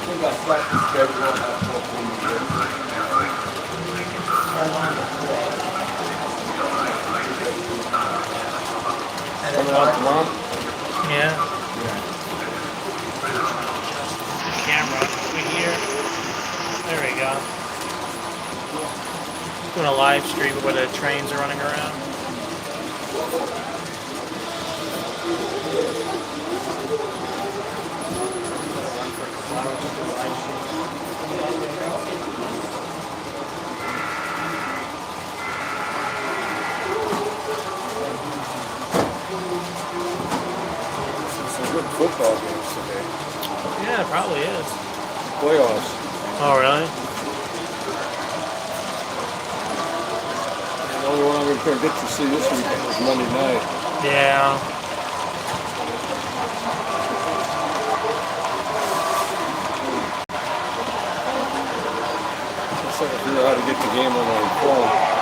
think I slept the schedule on that 14 Coming out tomorrow? Yeah. Camera over here. There we go. Doing a live stream where the trains are running around. Some good football games today. Yeah, it probably is. Playoffs. Oh, really? And the only one I'm going to get to see this weekend is Monday night. Yeah. Looks like I figure out how to get the game on my phone.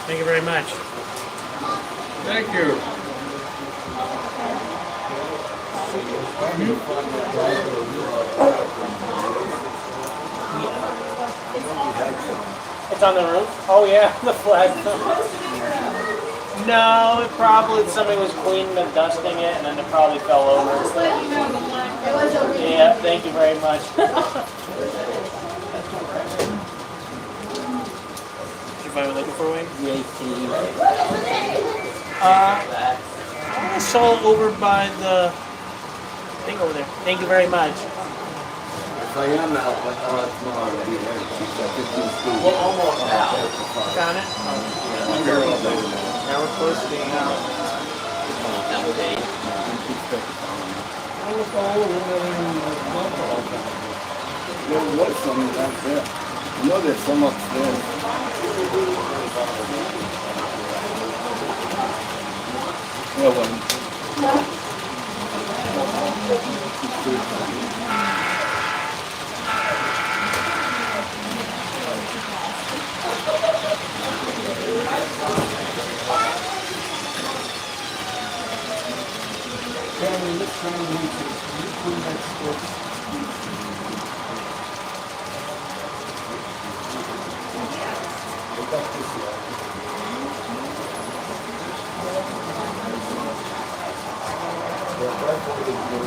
Thank you very much. Thank you. It's on the roof? Oh yeah, the flag. No, it probably, somebody was cleaning and dusting it and then it probably fell over. Yeah, thank you very much. Did you find what looking for, Wayne? I saw it over by the thing over there. Thank you very much. If I am out, but tomorrow I'll be there. Well, almost out. Found it? I'm here all day tomorrow. Now we're close to being out. There was some back there. I know there's some upstairs. Well,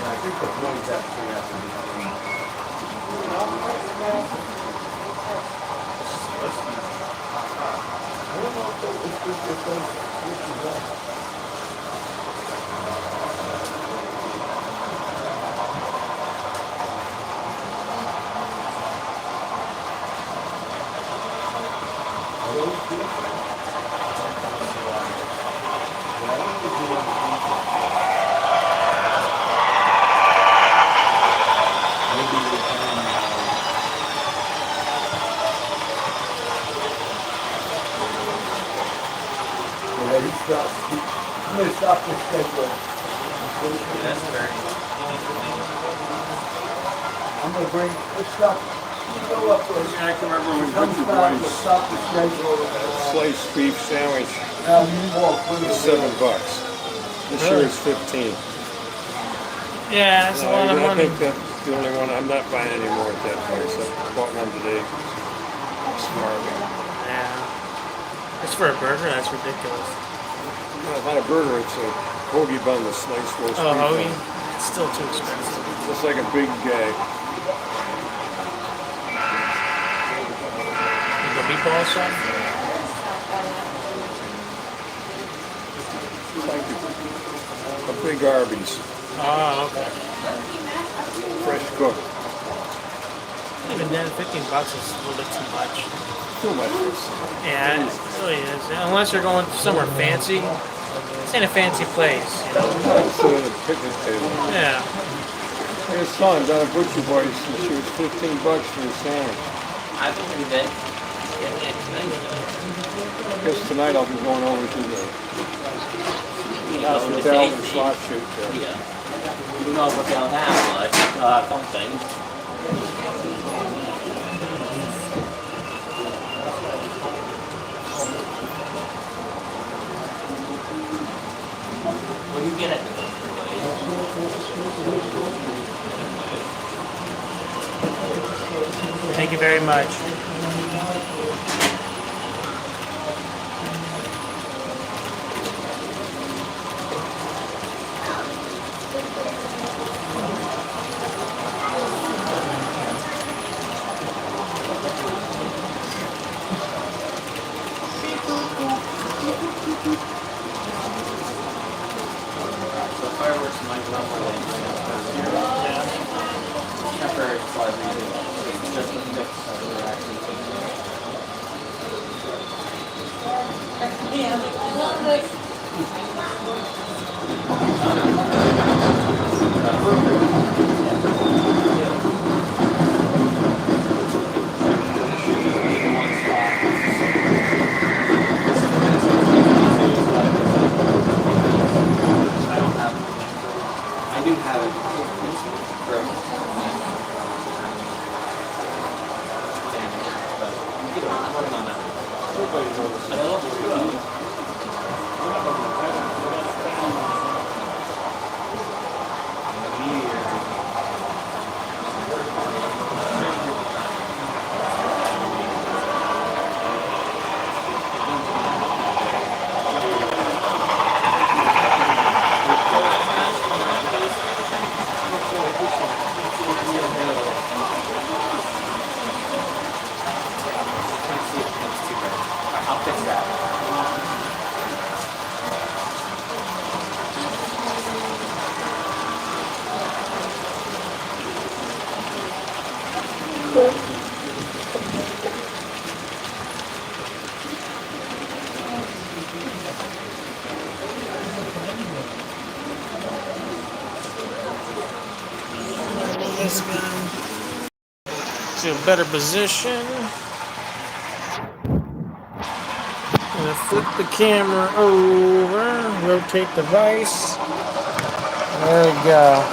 I think the point's actually have to I'm going to stop the schedule. That's very. I'm going to bring this stuff. You go up there. I can remember when Come Richard stop, Wayne's stop the schedule. sliced beef sandwich Now you walk through was the $7. This year it's 15. Yeah, that's a lot of I money. think that's the only one. I'm not buying any more at that price. I bought one today. Smart. Yeah. It's for a burger? That's ridiculous. No, it's not a burger. It's a hoagie bun with sliced roast Oh, beef. hoagie? It's still too expensive. Looks like a big meatball sauce? Like a big Arby's, Oh, okay. fresh cooked. Even then, $15 is a little bit too much. Too much. Yeah, it really is. Unless you're going somewhere fancy. This ain't a fancy place, you know? I'd sit at a picnic table. Yeah. His son down at Butcher Boys, and she was $15 for a sandwich. I believe it. Guess tonight I'll be going over to the hospital and slot shoot there. Yeah. You don't know what they'll have, but something. Will you get it? Thank you very much. So fireworks might run more than temporary flight reason. Just the mix of the actually I do have it. I'll fix that. This guy to a better position. Gonna flip the camera over, rotate the vise. There we go.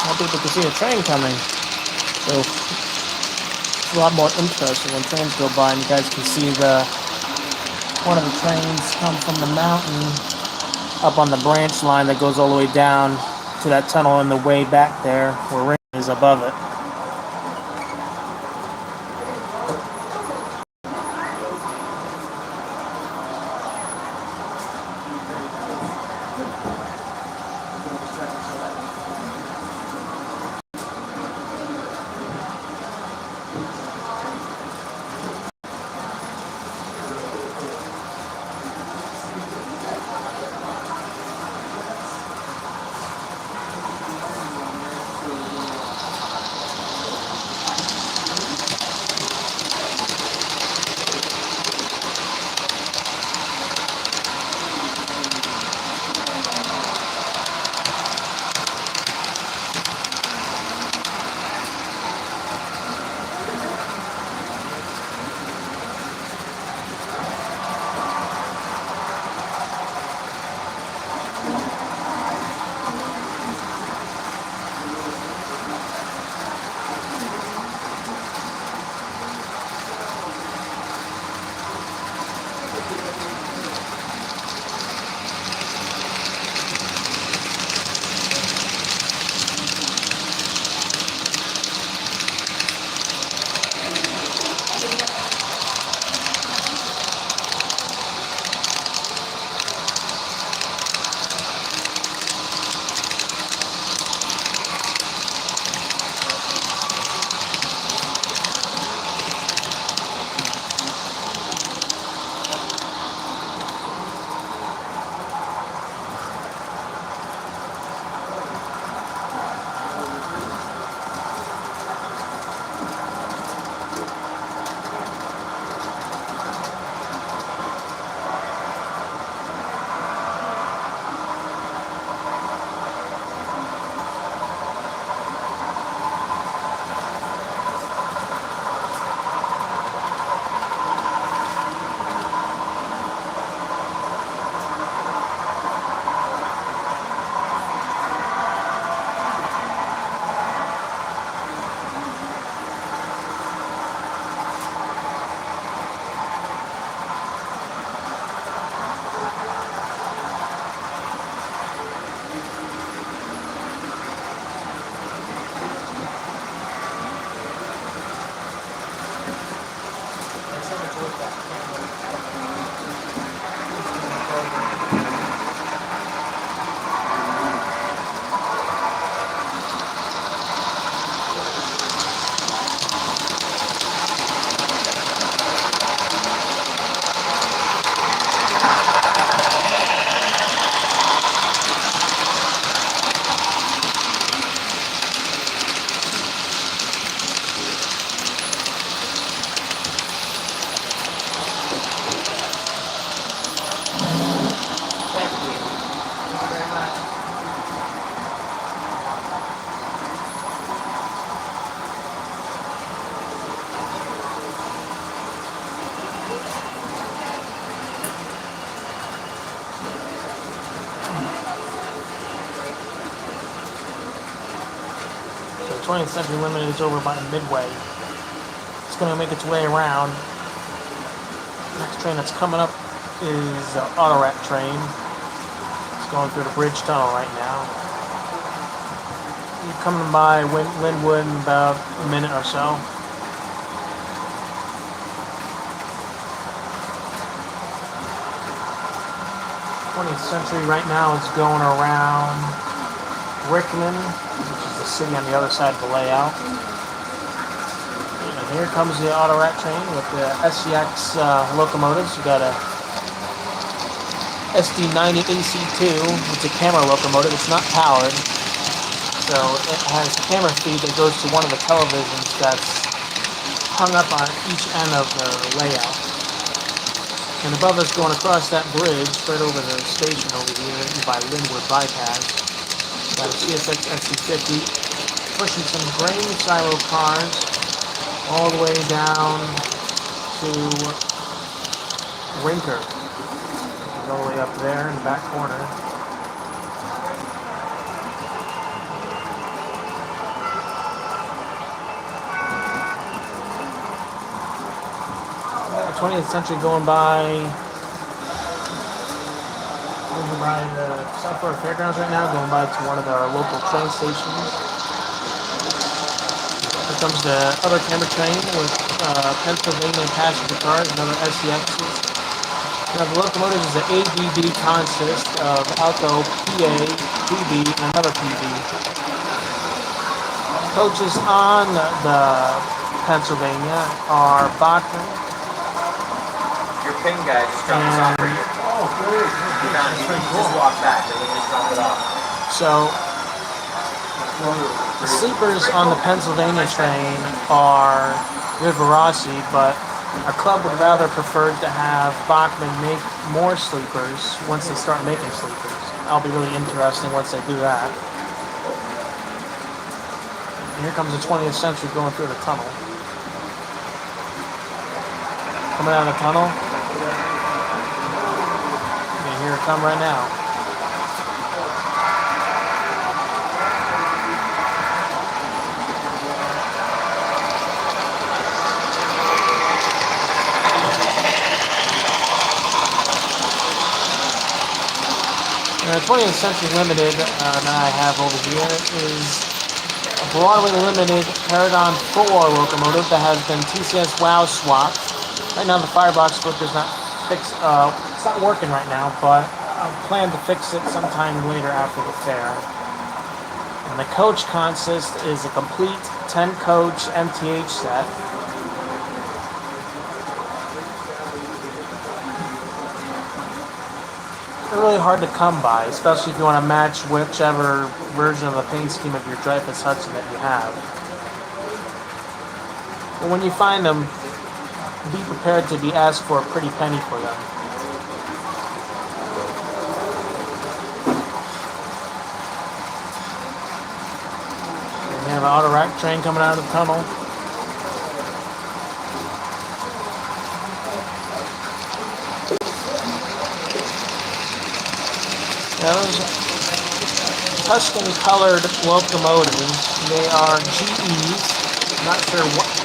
Now people can see a train coming. So it's a lot more interesting when trains go by and you guys can see one of the trains come from the mountain up on the branch line that goes all the way down to that tunnel in the way back there where Ring is above it. 20th Century Limited is over by Midway. It's going to make its way around. Next train that's coming up is the Autorat train. It's going through the bridge tunnel right now. You're coming by Linwood in about a minute or so. 20th Century right now is going around Rickman, which is the city on the other side of the layout. And here comes the Autorat train with the SCX locomotives. You got a SD90 AC2. It's a camera locomotive. It's not powered, so it has camera feed that goes to one of the televisions that's hung up on each end of the layout. And above us, going across that bridge, right over the station over here by Linwood Bypass, got a CSX XC50 pushing some grain silo cars all the way down to Rinker. It's all the way up there in the back corner. The 20th Century going by the South Florida Fairgrounds right now, going by to one of our local train stations. Here comes the other camera train with Pennsylvania passenger cars, another SCXs. Now the locomotive is an ABB consist of Alco, PA, PB, and another PB. Coaches on the Pennsylvania are Bachman. Your pin guy just dropped this off for you. Oh, great. You just walk back and then just drop it off. So the sleepers on the Pennsylvania train are Rivarossi, but our club would rather prefer to have Bachman make more sleepers once they start making sleepers. That'll be really interesting once they do that. And here comes the 20th Century going through the tunnel. Coming out of the tunnel. You can hear it come right now. And the 20th Century Limited that I have over here is a Broadway Limited Paragon 4 locomotive that has been TCS WOW swapped. Right now the firebox flipper is not fixed. It's not working right now, but I plan to fix it sometime later after the fair. And the coach consist is a complete 10-coach MTH set. They're really hard to come by, especially if you want to match whichever version of the paint scheme of your Dreyfus Hudson that you have. But when you find them, be prepared to be asked for a pretty penny for them. And we have an Autorat train coming out of the tunnel. Those Tuscan-colored locomotives, they are GEs. I'm not sure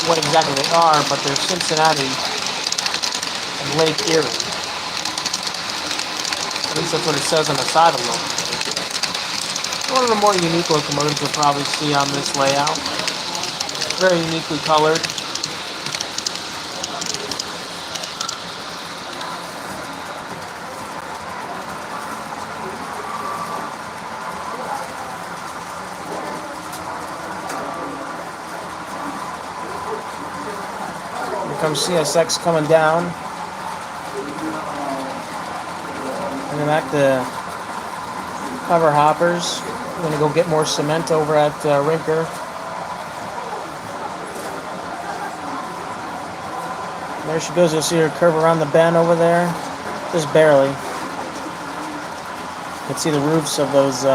what exactly they are, but they're Cincinnati and Lake Erie. At least that's what it says on the side of the locomotive. One of the more unique locomotives you'll probably see on this layout. Very uniquely colored. Comes CSX coming down. And then back to cover hoppers. We're going to go get more cement over at Rinker. There she goes. You'll see her curve around the bend over there. Just barely. You can see the roofs of those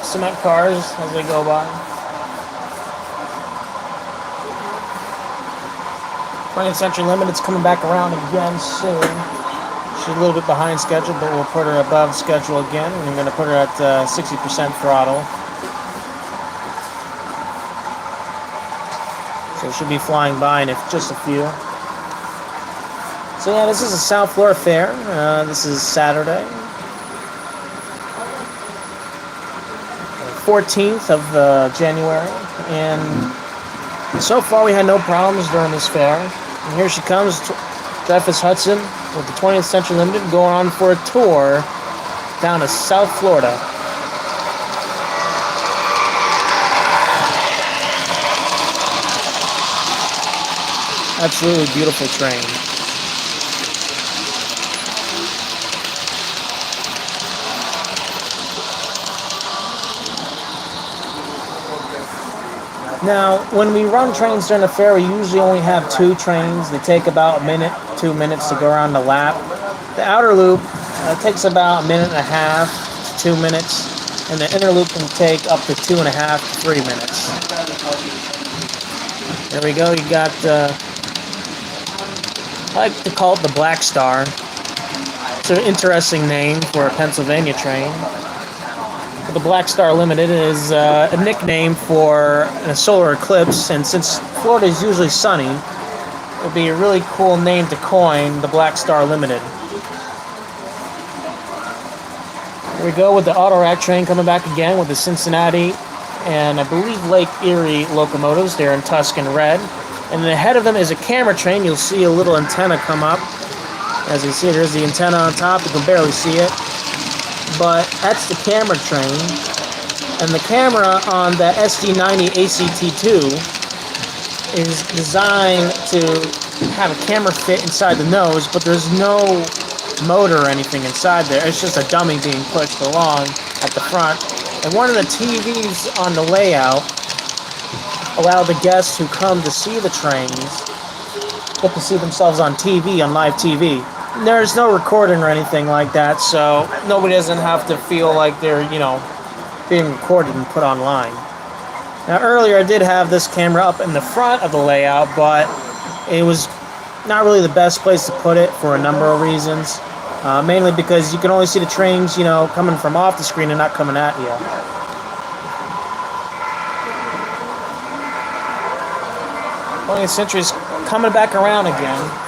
cement cars as they go by. 20th Century Limited's coming back around again soon. She's a little bit behind schedule, but we'll put her above schedule again. And we're going to put her at 60% throttle. should be flying by in just a few. So yeah, this is a South Florida fair. This is Saturday, 14th of January, and so far we had no problems during this fair. And here she comes, Dreyfus Hudson with the 20th Century Limited, going on for a tour down to South Florida. Absolutely beautiful train. Now, when we run trains during the fair, we usually only have 2 trains. They take about a minute, 2 minutes to go around the lap. The outer loop takes about a minute and a half to 2 minutes, and the inner loop can take up to 2.5 to 3 minutes. There we go. You got, I like to call it the Black Star. It's an interesting name for a Pennsylvania train. The Black Star Limited is a nickname for a solar eclipse, and since Florida is usually sunny, it would be a really cool name to coin, the Black Star Limited. Here we go with the auto rack train coming back again with the Cincinnati and I believe Lake Erie locomotives. They're in Tuscan red. And ahead of them is a camera train. You'll see a little antenna come up. As you see, there's the antenna on top. You can barely see it. But that's the camera train, and the camera on the SD90 ACT2 is designed to have a camera fit inside the nose, but there's no motor or anything inside there. It's just a dummy being pushed along at the front. And one of the TVs on the layout allow the guests who come to see the trains get to see themselves on TV, on live TV. There's no recording or anything like that, so nobody doesn't have to feel like they're, being recorded and put online. Now, earlier I did have this camera up in the front of the layout, but it was not really the best place to put it for a number of reasons. Mainly because you can only see the trains, coming from off the screen and not coming at you. 20th Century's coming back around again.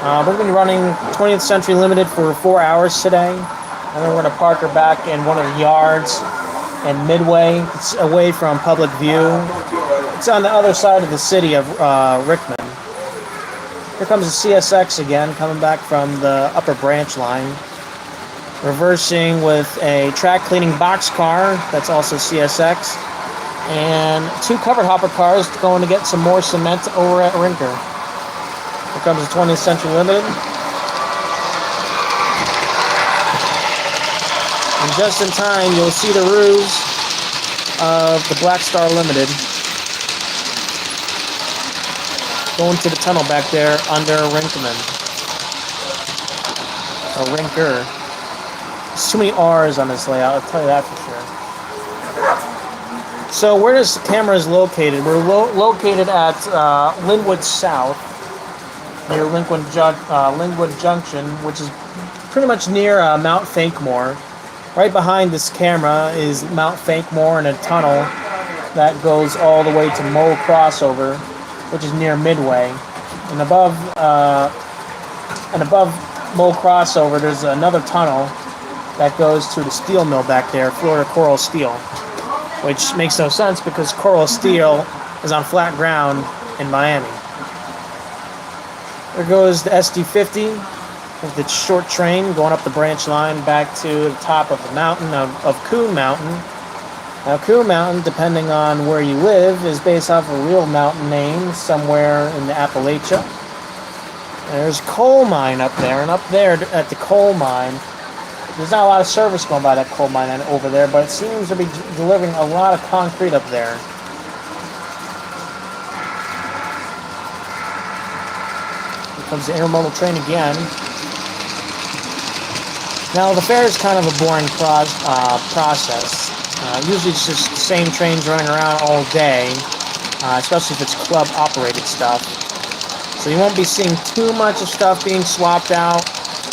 We're going to be running 20th Century Limited for 4 hours today. And then we're going to park her back in one of the yards in Midway. It's away from public view. It's on the other side of the city of Rickman. Here comes the CSX again, coming back from the upper branch line. Reversing with a track cleaning box car, that's also CSX. And 2 covered hopper cars going to get some more cement over at Rinker. Here comes the 20th Century Limited. And just in time, you'll see the ruse of the Black Star Limited going to the tunnel back there under Rinkman. Or Rinker. There's too many R's on this layout, I'll tell you that for sure. So where this camera is located, we're located at Linwood South, near Linwood Junction, which is pretty much near Mount Fankmore. Right behind this camera is Mount Fankmore and a tunnel that goes all the way to Mole Crossover, which is near Midway. And above Mole Crossover, there's another tunnel that goes to the steel mill back there, Florida Coral Steel, which makes no sense because Coral Steel is on flat ground in Miami. There goes the SD50 with its short train going up the branch line back to the top of the mountain of Coon Mountain. Now, Coon Mountain, depending on where you live, is based off a real mountain name somewhere in the Appalachia. There's a coal mine up there, and up there at the coal mine, there's not a lot of service going by that coal mine over there, but it seems to be delivering a lot of concrete up there. Here comes the intermodal train again. Now, the fair is kind of a boring process. Usually it's just the same trains running around all day, especially if it's club-operated stuff. So you won't be seeing too much of stuff being swapped out,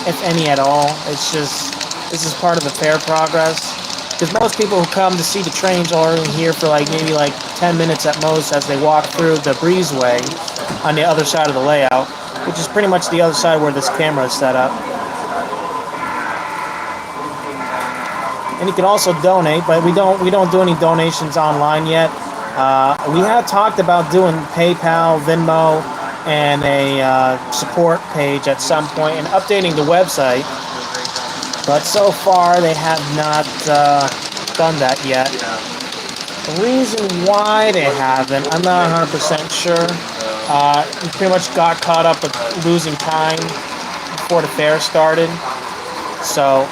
if any at all. It's just, this is part of the fair progress. because most people who come to see the trains are in here for like maybe like 10 minutes at most as they walk through the breezeway on the other side of the layout, which is pretty much the other side where this camera is set up. And you can also donate, but we don't do any donations online yet. We have talked about doing PayPal, Venmo, and a support page at some point, and updating the website. But so far, they have not done that yet. The reason why they haven't, I'm not 100% sure. We pretty much got caught up with losing time before the fair started. So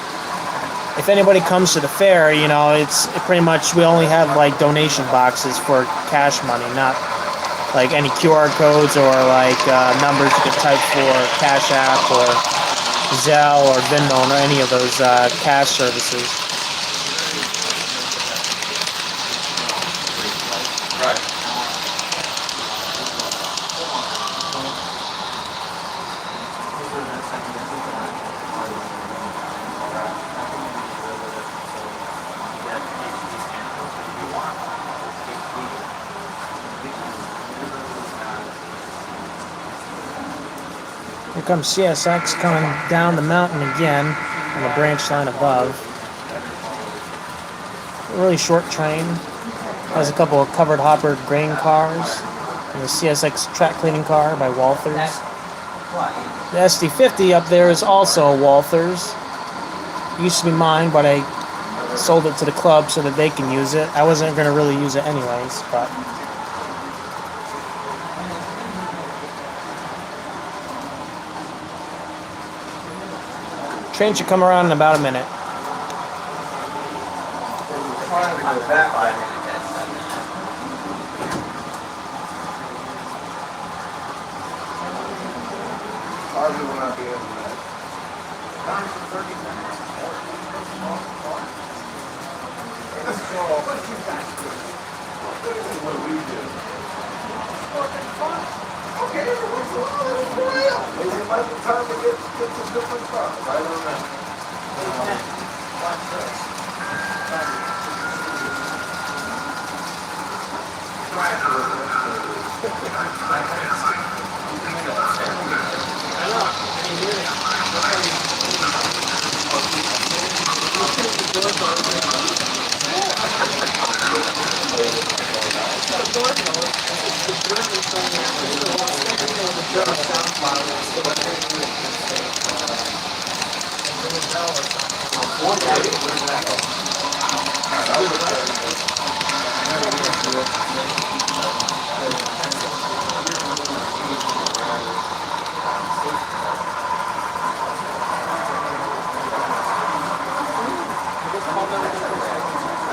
if anybody comes to the fair, you know, it's pretty much, we only have like donation boxes for cash money, not like any QR codes or like numbers you can type for Cash App or Zelle or Venmo or any of those cash services. Right. Here comes CSX coming down the mountain again on the branch line above. A really short train. Has a couple of covered hopper grain cars and the CSX track cleaning car by Walthers. The SD50 up there is also a Walthers. It used to be mine, but I sold it to the club so that they can use it. I wasn't going to really use it anyways, but train should come around in about a minute. Ours will not be able to. What we do. Okay, what's the maybe it might be time to get some different stuff. I don't know. Watch this.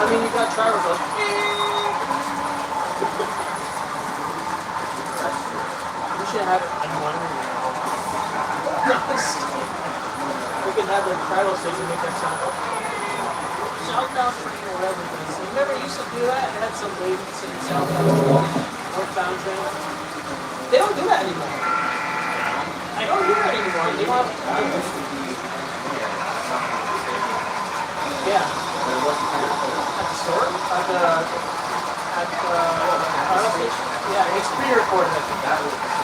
I mean, you got Trevor goes. We should have it in one. We can have the tribal station make that sound. Southbound train or whatever it is. Remember, you used to do that? It had some lady sitting northbound train. They don't do that anymore. I don't do that anymore. They don't have. Yeah. At the store? At the auto station? Yeah, it's pre-recorded, I think. That was like,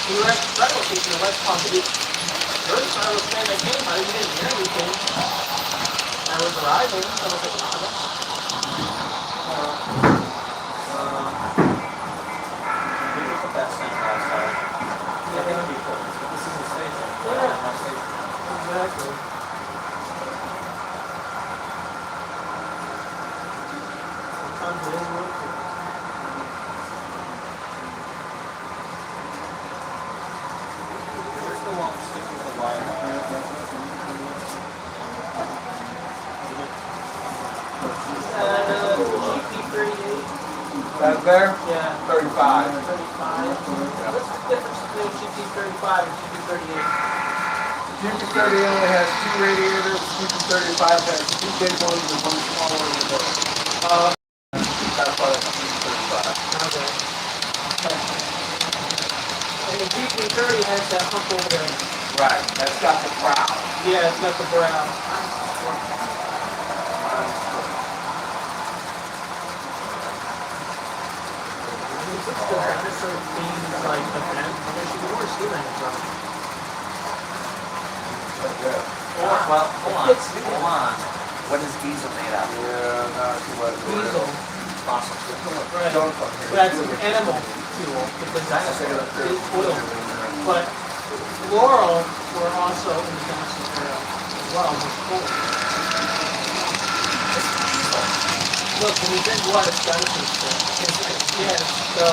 we were at the radio station in West Palm Beach. First time I was saying I came, I didn't hear anything. I was arriving, so I was like, oh, that's... Exactly. That's there? Yeah. 35. 35. What's the difference between GP35 and GP38? GP30 only has 2 radiators, GP35 has 2 big ones and 1 small one in the middle. That's why that's GP35. that hump over there. Right, that's got the crown. Yeah, it's got the brow. It's the dinosaur themed like event. There should be more sea lions on it. Well, hold on. Hold on. What is diesel made out of? Yeah, not too much. Diesel. Fossil. Right. That's an animal fuel because dinosaur is oil. But floral were also in the dinosaur era as well with coal. Look, when you drink water, it's dinosaur stuff. Yeah, so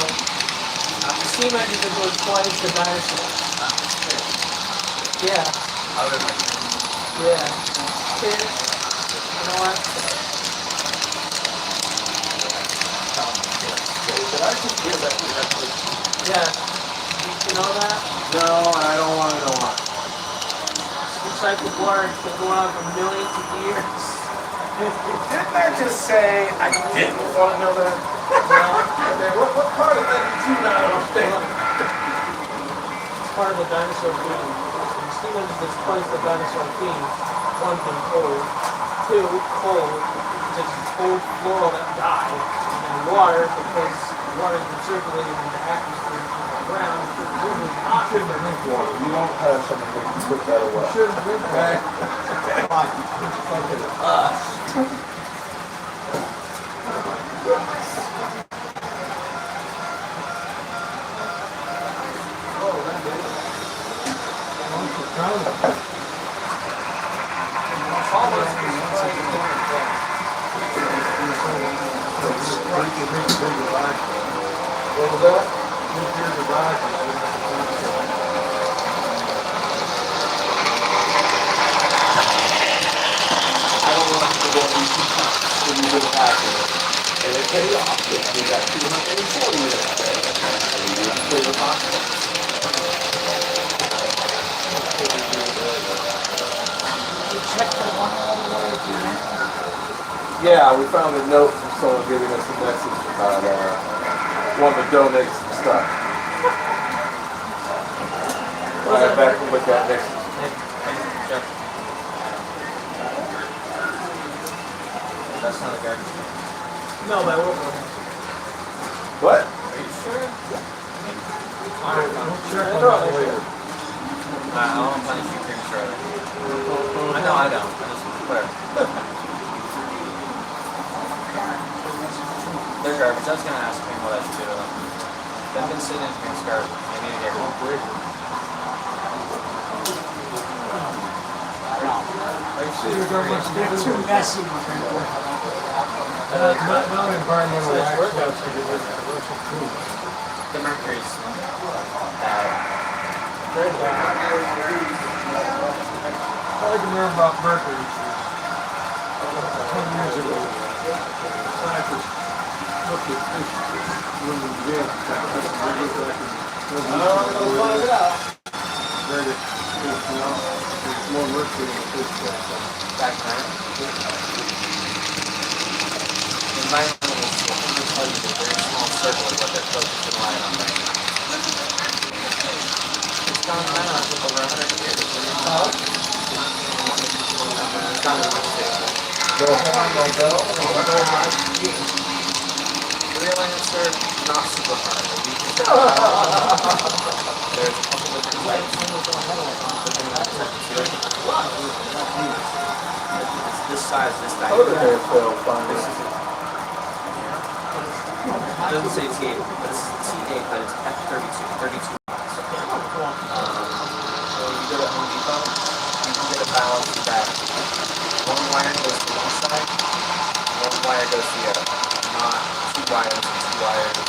steam engines are going twice the dinosaurs. Yeah. Other than Yeah. Kid, you know what? Did I just hear that correctly? Yeah. You know that? No, I don't want to know why. Recycled water has been going on for millions of years. Didn't I just say I didn't want to know that? Okay, what part of that did you not understand? It's part of the dinosaur theme. Steam engines is twice the dinosaur theme. One thing cold. Two, cold. Just cold floral that died. And water, because water has been circulating in the atmosphere and on the ground. Shouldn't have drink water. You don't have something that can put that away. Shouldn't drink water. What was that? I don't want to go these 2 times when you go back and it paid off. We got 240 minutes there. And we didn't clear the hospital. Yeah, we found a note from someone giving us a message about wanting to donate some stuff. I'll have back and look at that next. That's not a guy. No, but I will go. What? Are you sure? I'll talk later. I don't plan to shoot cream Charlie. I know I don't. I just want to clear. They're garbage. I was gonna ask me what I should do to them. They've been sitting in here garbage. I need to get one. They're too messy. Not environmental workouts. The mercury's bad. Very bad. I can learn about mercury. 10 years ago, scientists looked at fish when we did. We'll find it out. There's more mercury in the fish Back then. Environmentalists will only tell you a very small circle of what they're focused and relying on right now. It's gone around for over 100 years. It's gone to one state. The real answer, not super hard. There's a couple different types. It's this size, this diameter. It doesn't say T8, but it's T8, but it's F32 miles. So you go to Home Depot, you can get a balance that one wire goes to one side, one wire goes to the other. Not 2 wires and 2 wires.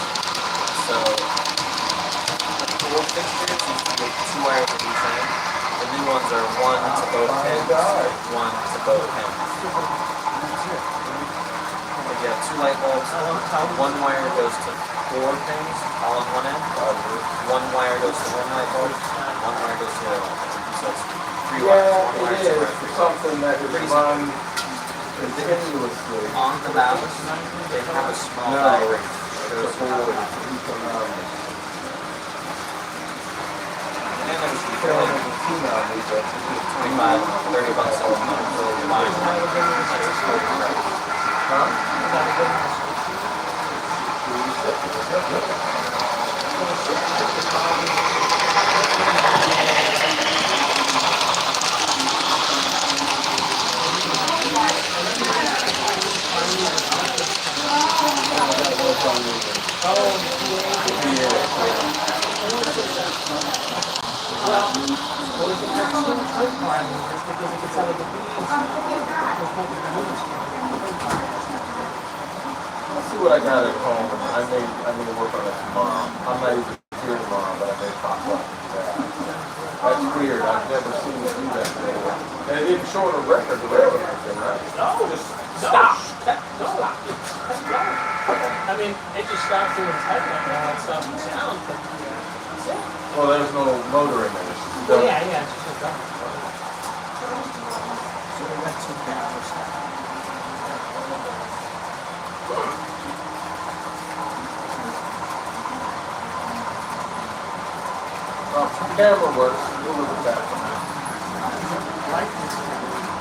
So the old fixtures used to be 2 wires at each end. The new ones are 1 to both pins, 1 to both pins. If you have 2 light bulbs, 1 wire goes to 4 pins, all on one end. 1 wire goes to 1 light bulb, 1 wire goes to the other. So it's 3 wires. 1 wire, 2 wires, 3 wires. Something that is run continuously. On the valves, they have a small diagram. Shows you how to. And there's Selling it with two now, these are 25, 30 bucks a month. So you're buying one. That's a school price. huh? Let's see what I got at home. I may work on it tomorrow. I'm not even here tomorrow, but I may pop up. Yeah. That's weird. I've never seen it do that before. And it didn't show on a record or anything, right? No, just stop. No. I mean, it just stops doing typing now and stuff and sound, but that's it. Well, there's no motor in it. It's just done. Yeah, it's just done. So we got 2 cameras. Camera works. We'll look at that.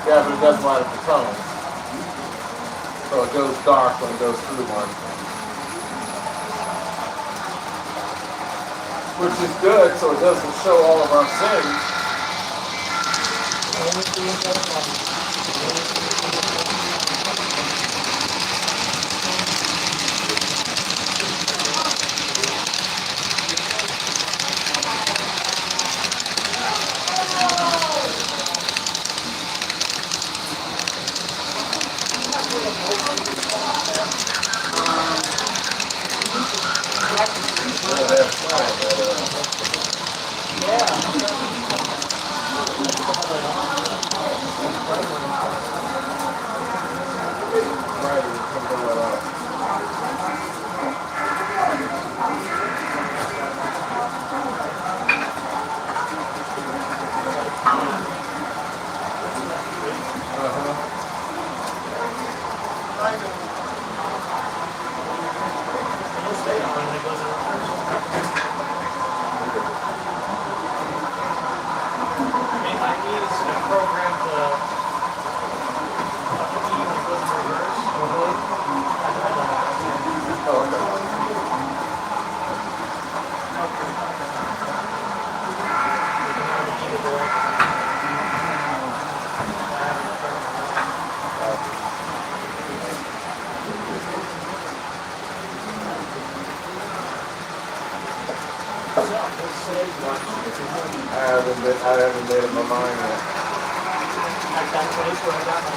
Yeah, but it doesn't light up the tunnel. So it goes dark when it goes through one. Which is good, so it doesn't show all of our sins. I haven't made up my mind yet. At that place where I got my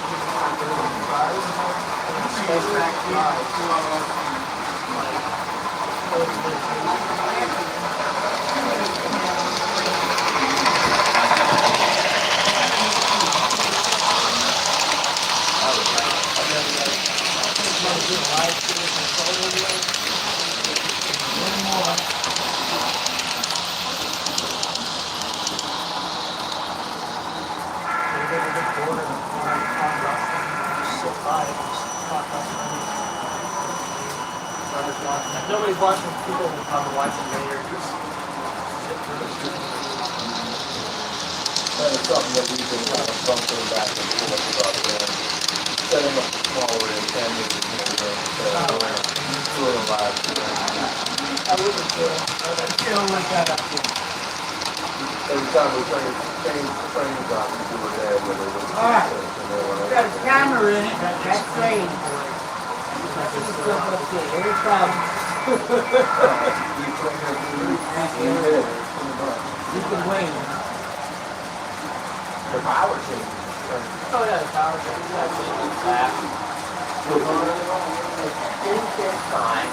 nobody's watching, people will probably watch it later. That is something that we've been kind of bumping back and forth about doing. Setting up the smaller antennas and doing a live stream. I wouldn't feel like that up here. Every time we change trains out, we do a day where they look Alright. and Got a camera in it, that's great. Here it comes. You can wait. The power change. Oh yeah, the power change. That's flat. In this time,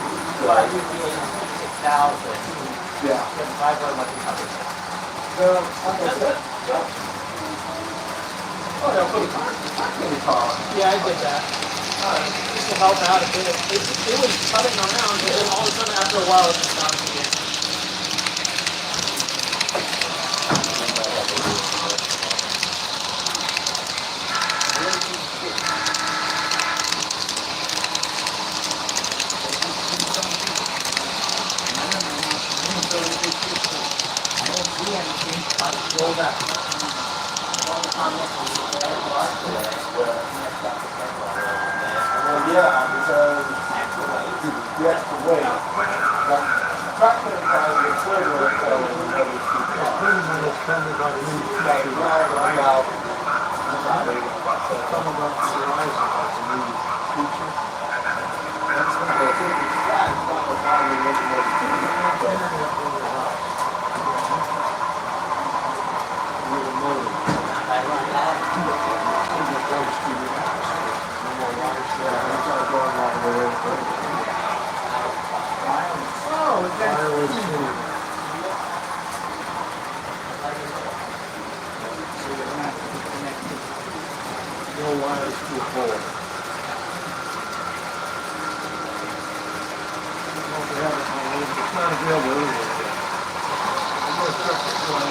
I would be 6,000. Yeah. That's 5 much coverage. That's it. Oh, they'll put Pretty car. yeah, I did that. Just to help out a bit. It was cutting around, but then all of a sudden after a while it just stopped again. Yeah, because you have to wait. Tractor trying to clear it, so you know these people. No wires to a pole. It's not available anywhere. I'm going to check this one.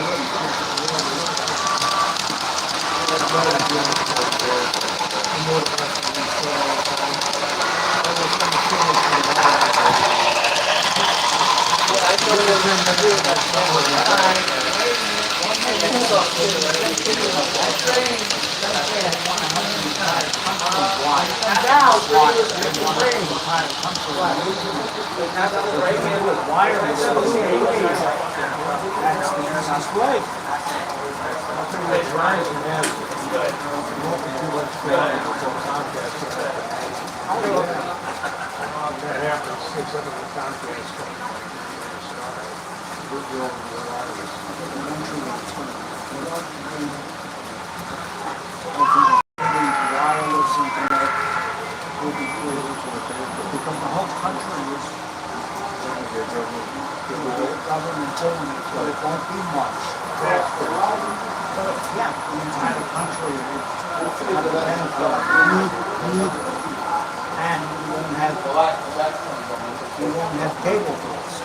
You won't have cable bills.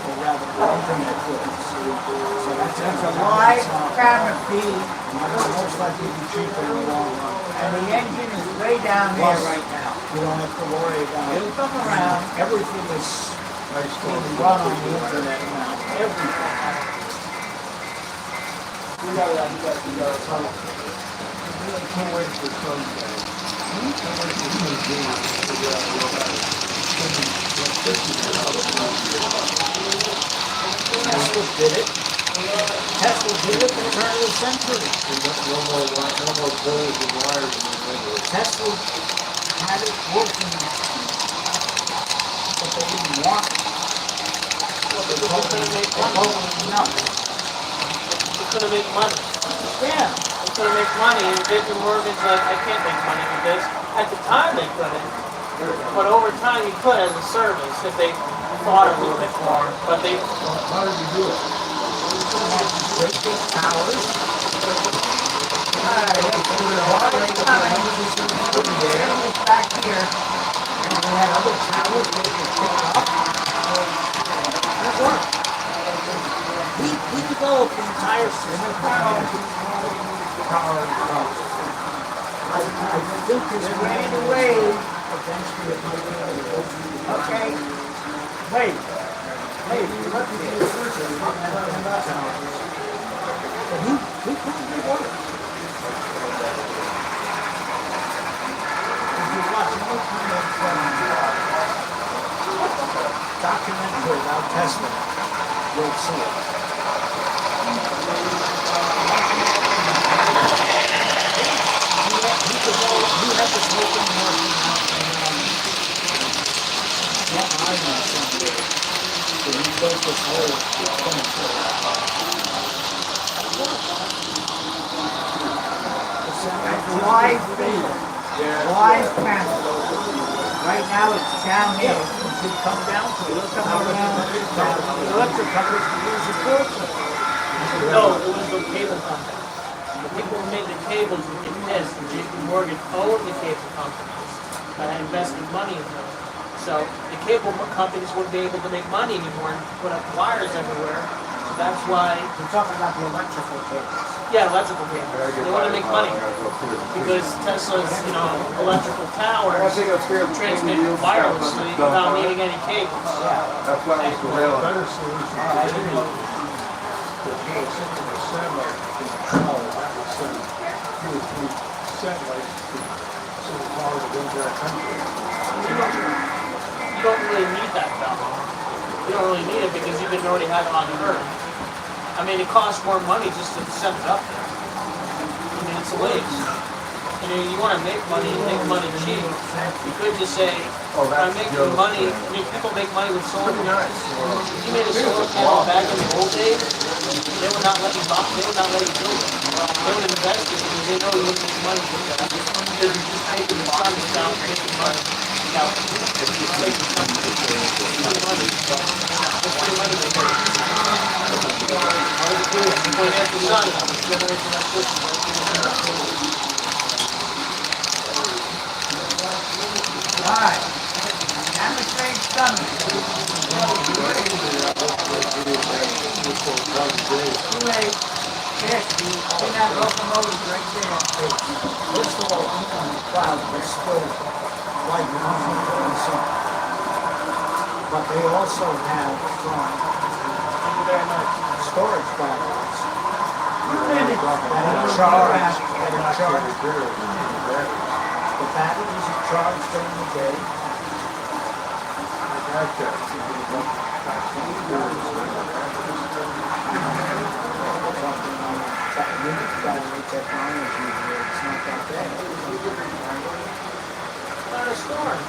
Or rather, internet bills. So that's a wide canopy. Most likely be cheaper in the long run. And the engine is way down there right now. You don't have to worry about it. It'll come around. Everything is being run on the internet now. Everything. You gotta Can't wait for sunset. Tesla did it. Tesla did it at the turn of the century. No more poles and wires in the middle. Tesla had it working, but they didn't want it. They're gonna make money. No. They're gonna make money. Yeah. They're gonna make money, and JP Morgan's like, I can't make money with this. At the time they couldn't, but over time you could as a service if they thought a little bit more. But they, How did you do it? Great big towers. Back here, and we had other towers they could pick up. That worked. We developed the entire system. I think this ran away. Okay. Wait. Hey, you let me get a search. He probably worked. If you watch any kind of documentary about Tesla, you'll see it. He had this working working out I know something. So he built this whole live feed, live panel. Right now it's down here. It should come down to it. It'll come around. The electric companies can use the fortune. no, it was the cable company. The people who made the cables would get pissed, and JP Morgan owned the cable companies that had invested money in them. So the cable companies wouldn't be able to make money anymore and put up wires everywhere. So that's why, We're talking about the electrical cables. yeah, electrical cables. They want to make money because Tesla's, electrical towers transmit wirelessly without needing any cables. That's why it's the rail. Better solution. send them a satellite from the tower, that would send 2 or 3 satellites to send power to the entire country. You don't really need that though. You don't really need it because you can already have it on Earth. I mean, it costs more money just to set it up there. I mean, it's a waste. You want to make money cheap. You could just say, I'm making money. I mean, people make money with solar panels. If you made a solar panel back in the old days, they would not let you buy. They would not let you build it. They would invest it because they know you would make money with that. Because you're just making the sun down, making money. Now, if you make the sun, it's money. It's free money. When you have the sun, it's generating electricity. Alright. I'm a train stomach. Too late. Yes, see that locomotive right there. First of all, I'm on the cloud, they're still like nothing and something. But they also have storage batteries. That are charged. The batteries are charged during the day. Battery technology here, it's not that bad. Not a storm.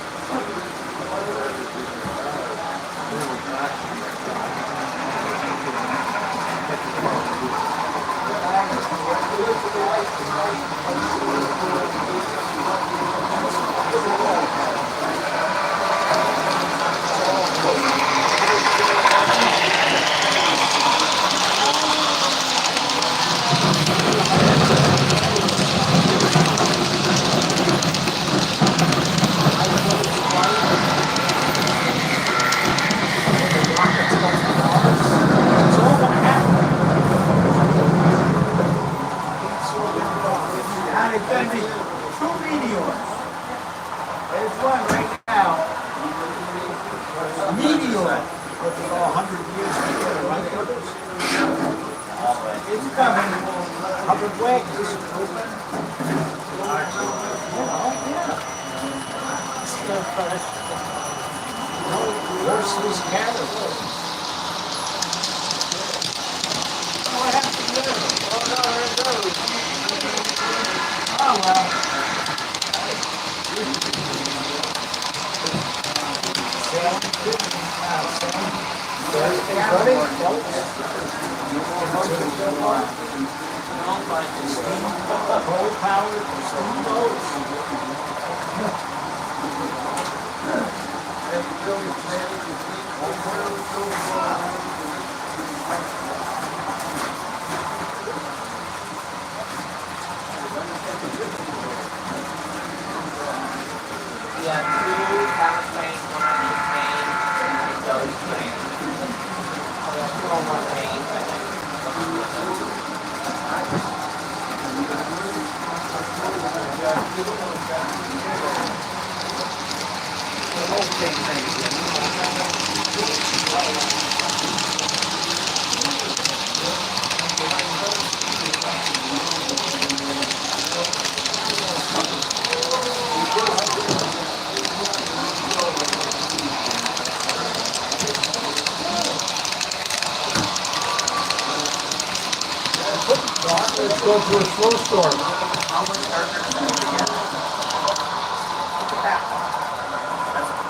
Let's go to a slow storm.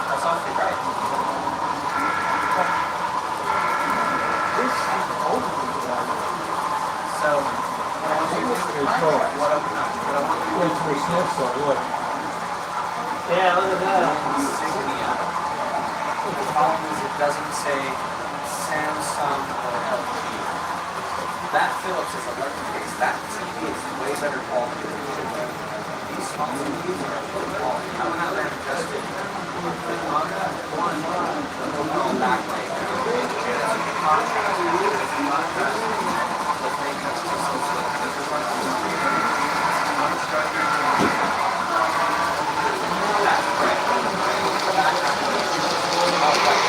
That's awfully right. So, Wait for a snowstorm, look. Yeah, look at that. insignia. The problem is it doesn't say Samsung or LG. That Philips is electric case. That TV is way better quality than it should be. These small TVs are good quality. I don't have them adjusted. On that one, the little backlight, it's contrast. It's contrast. The thing that's just so slow. I'm struggling. That's correct. The background. Oh, right.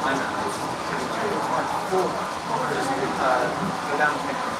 I'm not. Go down the picture.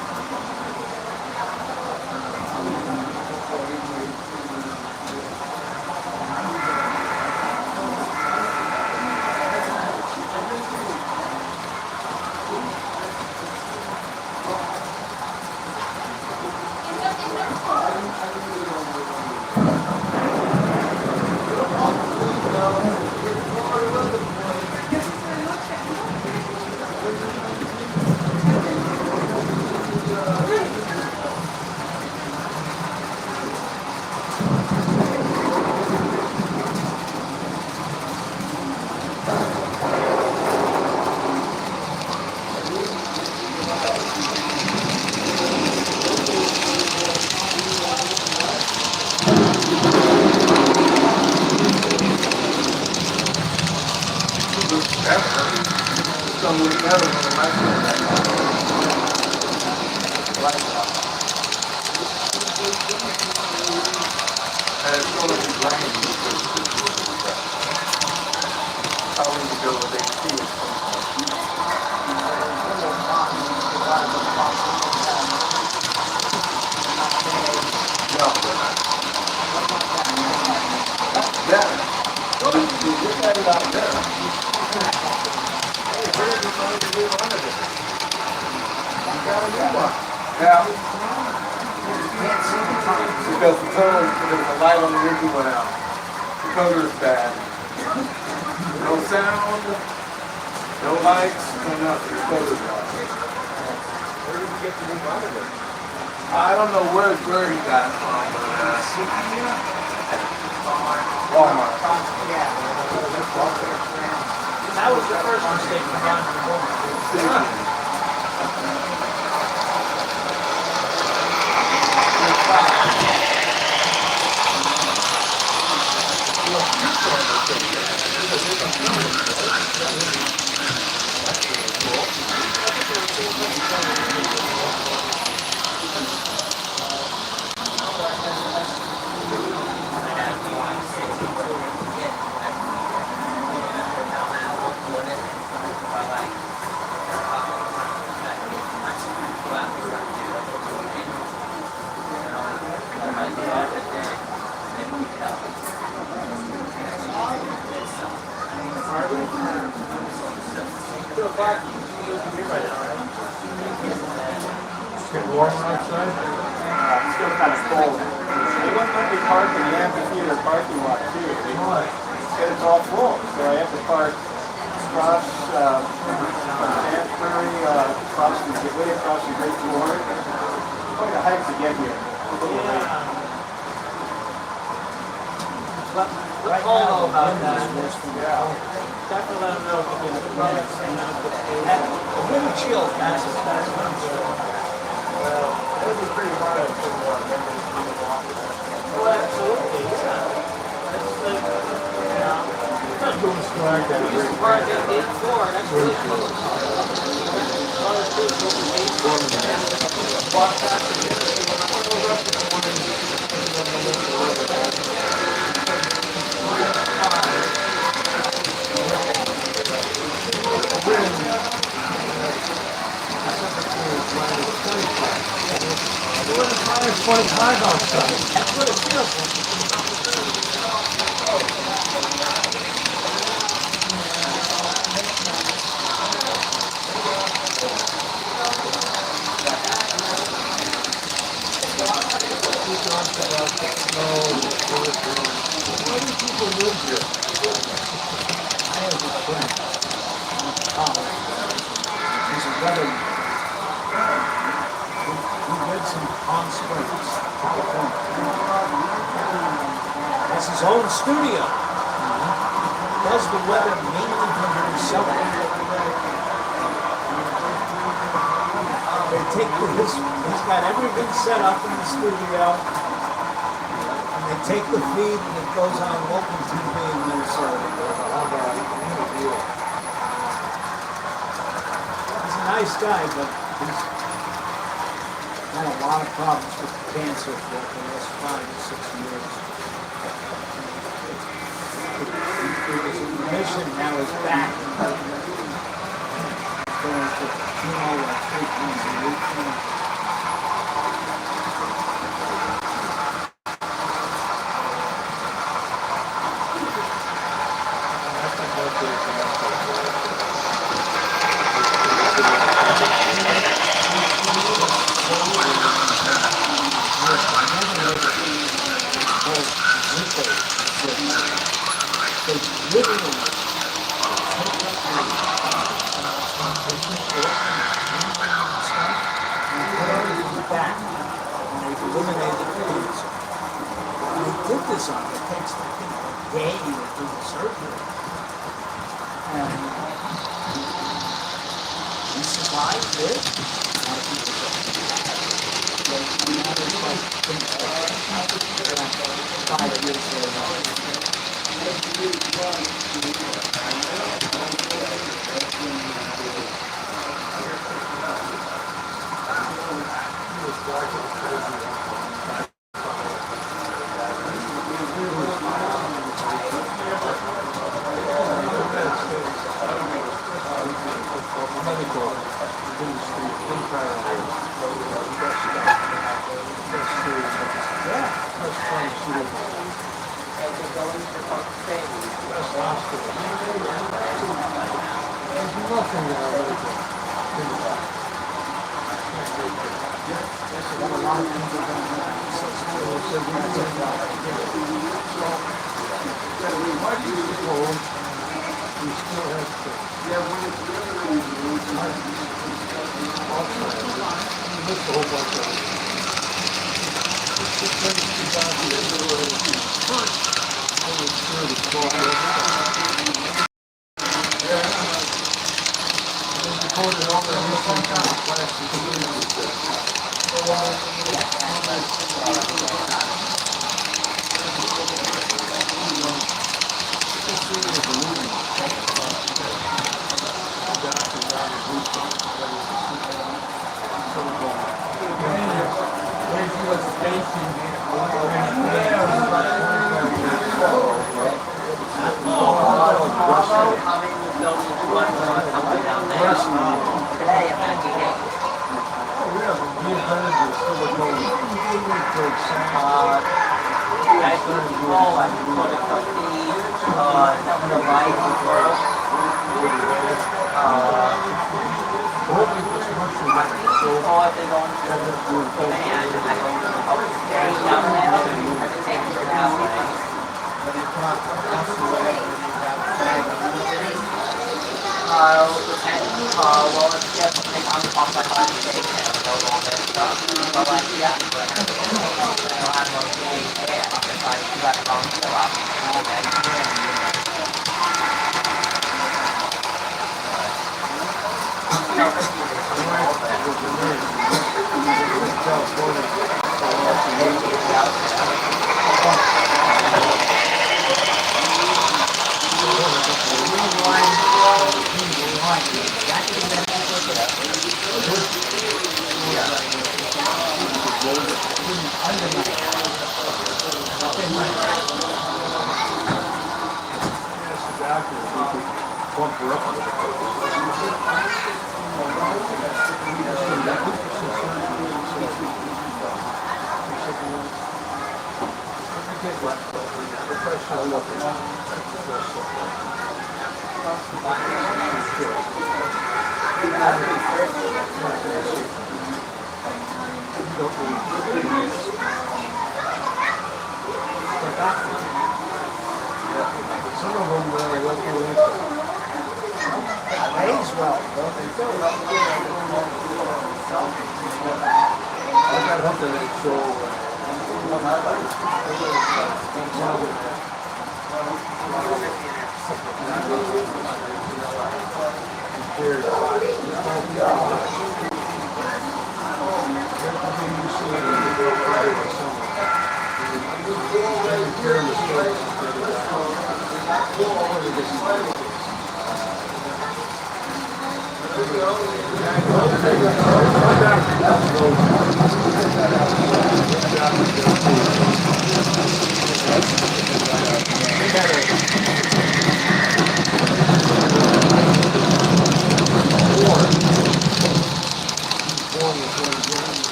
Yeah. Because the total, because the light on the engine went out. The color is bad. No sound, no lights, no nothing. The color's out. Where did you get the new monitor? I don't know where he got it from. Walmart. Yeah. That was the first mistake we got in the moment. Getting warmer outside? It's still kind of cold. They wouldn't let me park in the amphitheater parking lot too. It's all full, so I have to park across Salisbury, way across the Great Ward. Quite a hike to get here. Let Paul know about that. Yeah. Definitely let him know if you get the products. A little chill, that's what I'm doing. Well, it would be pretty hard to Oh, absolutely, yeah. That's like, Not doing swag that we used to park at 8-4, that's really close. Walk past the It's 25 outside. That's what it feels like. Why do people live here? I have a friend. He's a weather. He lives in Palm Springs, California. Has his own studio. Does the weather mainly from himself. They take he's got everything set up in the studio. And they take the feed and it goes on local TV in Minnesota. He's a nice guy, but he's had a lot of problems with cancer for the last 5 to 6 years. He was in remission, now he's back.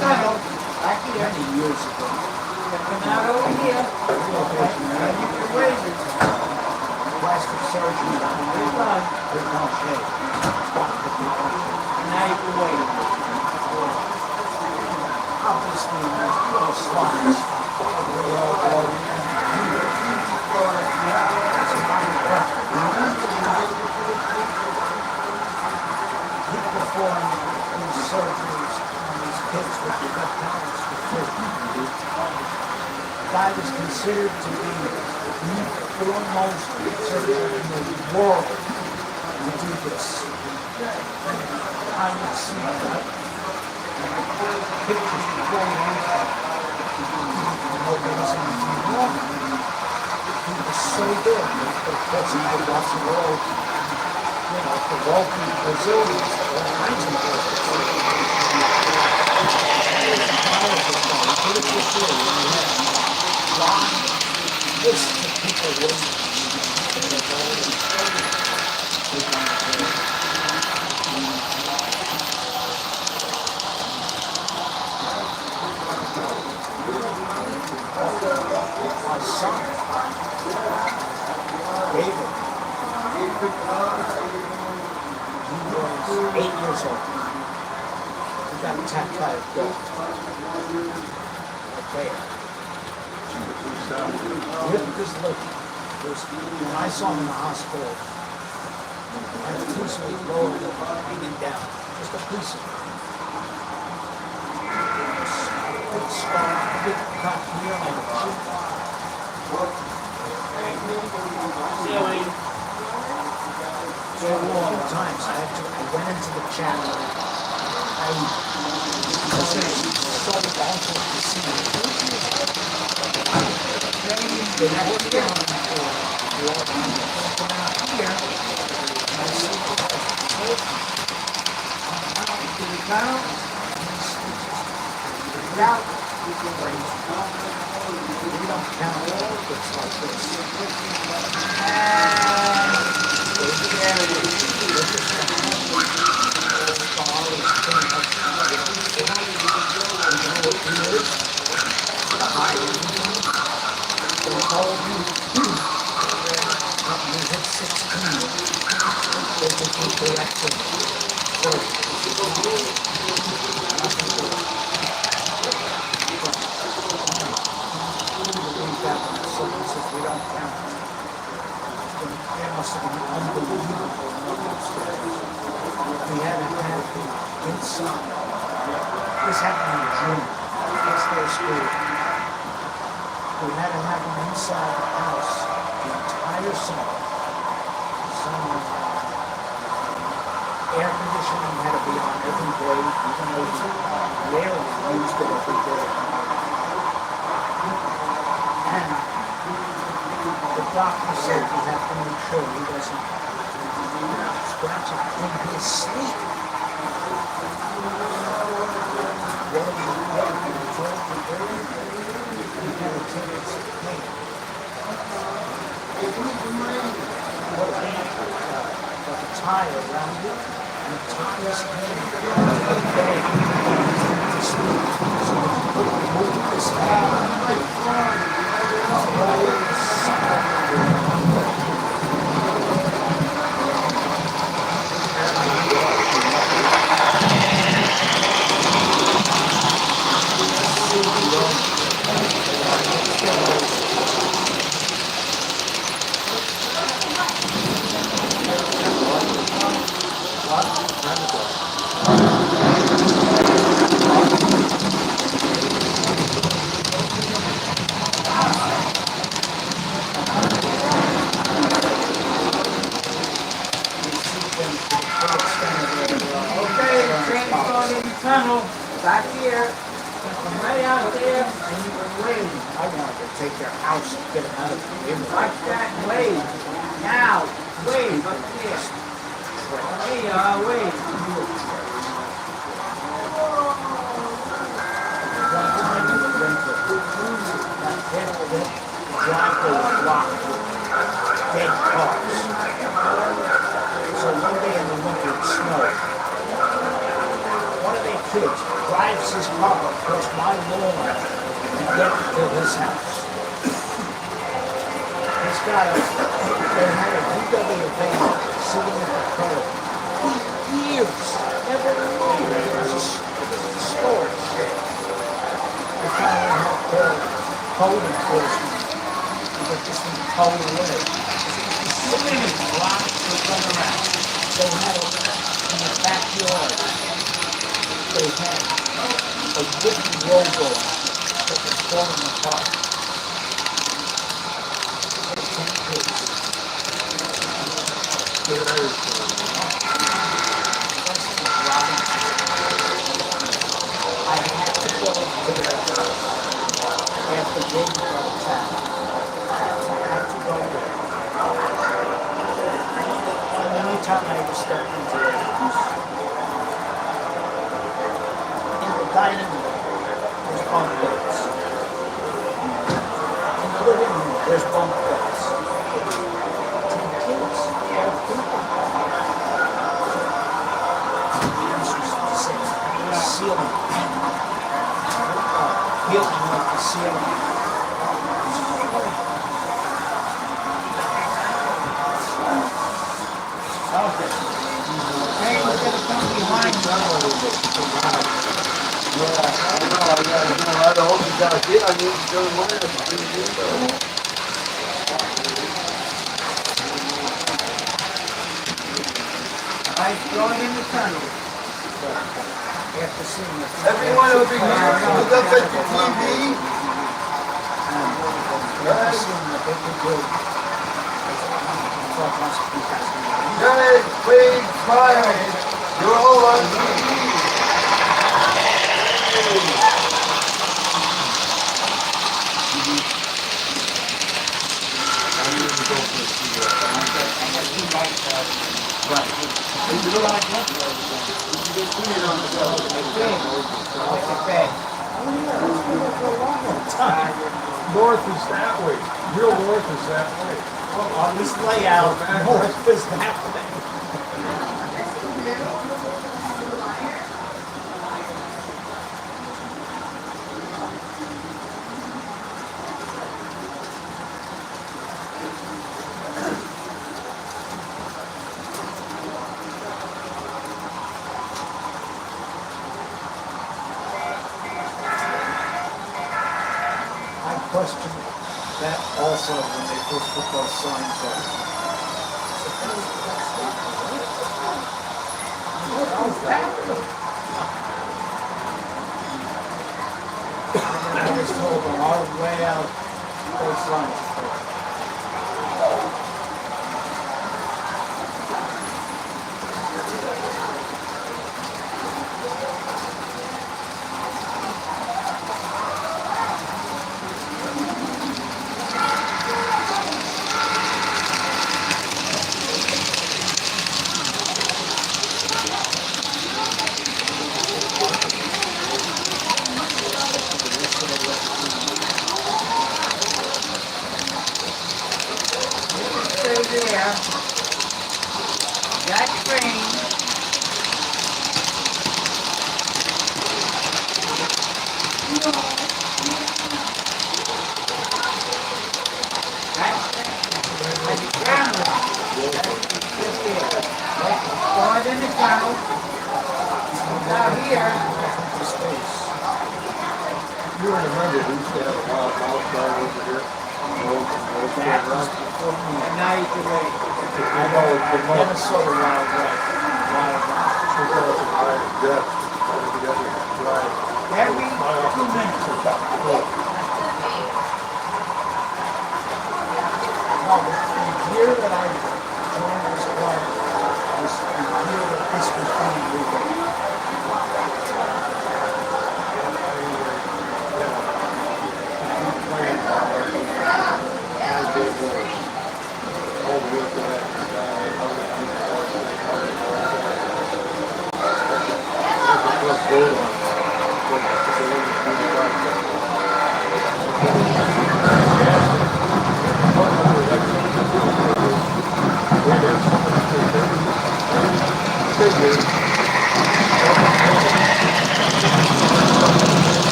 tunnel, back here. Many years ago. Come out over here. Plastic surgery. Good luck. Good luck. Now you can wait. Obviously, little slides. He performed these surgeries on these kids with the gut balance before. The guy was considered to be the foremost surgeon in the world to do this. I would see that. Pictures before he went he was so good. Of course, he would watch the world, the wealthy Brazilians, all kinds of workers. Put it this way, when you have long lists of people waiting, my son, David, he was 8 years old. He got attacked by a dog. Okay. Because look, when I saw him in the hospital, and a piece of his lower lip hanging down, just a piece of it. Big scar, big cut here on the cheek. So all the times I went into the channel. I saw the bouncer to see it. They had it down for come out here. And I see the down. Out. We don't count all of it's like this. There it is. The high they told me when we hit 16, they would be corrected. We don't count. There must have been unbelievable numbers there. We haven't had the inside. This happened in June. First day of school. We had to have them inside the house the entire summer. Air conditioning had to be on every day, even though we rarely used it every day. And the doctor said you have to make sure he doesn't scratch it in his sleep. What are you doing? You gotta take his pain. What a tie around it and tie his pain to sleep. So you move this hand. Tunnel, back here, come right out there, and you can wave. I wanted to take their house and get them out of the river. Like that, wave. Now, wave up here. There you are, wave. One time in the winter, that driveway was blocked with dead cars. So one day in the winter it snowed. One of their kids drives his car across my lawn to get to his house. He's got they had a VW van sitting at the curb. Years, never moved. It was a storage shed. They finally had code enforcement to get this thing towed away. So many blocks to run around. They had it in the backyard. They had a wooden logo that was falling apart. They can't fix. I had to go to their house after James got attacked. I had to go there. And anytime I ever stepped into their house, in the dining room, there's bunk beds. In the living room, there's bunk beds. To the kids, there are people. The answer's the same. The ceiling. Feeling like the ceiling. Okay. Hey, we're gonna come behind you. I throw it in the tunnel. After seeing it. Everyone will be here. Look up at the TV. After seeing what they could do. Guys, please smile. You're all on TV. North is that way. Real north is that way. On this layout, north is that way. I question that also when they first put those signs up. I was told on our way out, those signs. Stay there. That train. Start in the tunnel. Now here. You remember we used to have a wild mouse guard over here? And now you can wait. I know it's been months. Minnesota wild rice. Every 2 minutes. No, the year that I joined this club was the year that this was being legal. Thank you.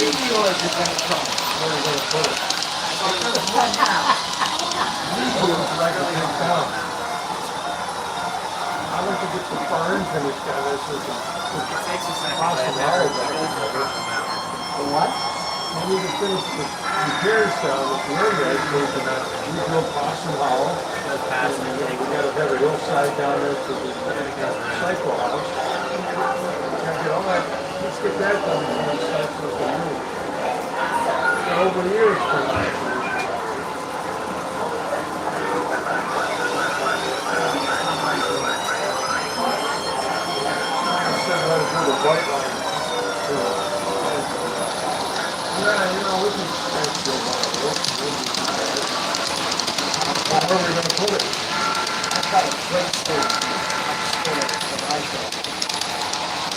meteors are gonna come. Where are you gonna put it? What now? Usually it's like a big town. I like to get the barn finished down there so it's It takes a second, Awesome. but it never goes over an amount. The what? we need to finish the repairs down at the end there, so we can rebuild Possum Hollow. Goes past And the we gotta have a hillside down there for the cycle house. Gotta get all that, let's get that done before we start with the new. Been over years for that. Instead of having to do the white line. Yeah, you know, we can start to where are we gonna put it? I've got a great story upstairs that I got.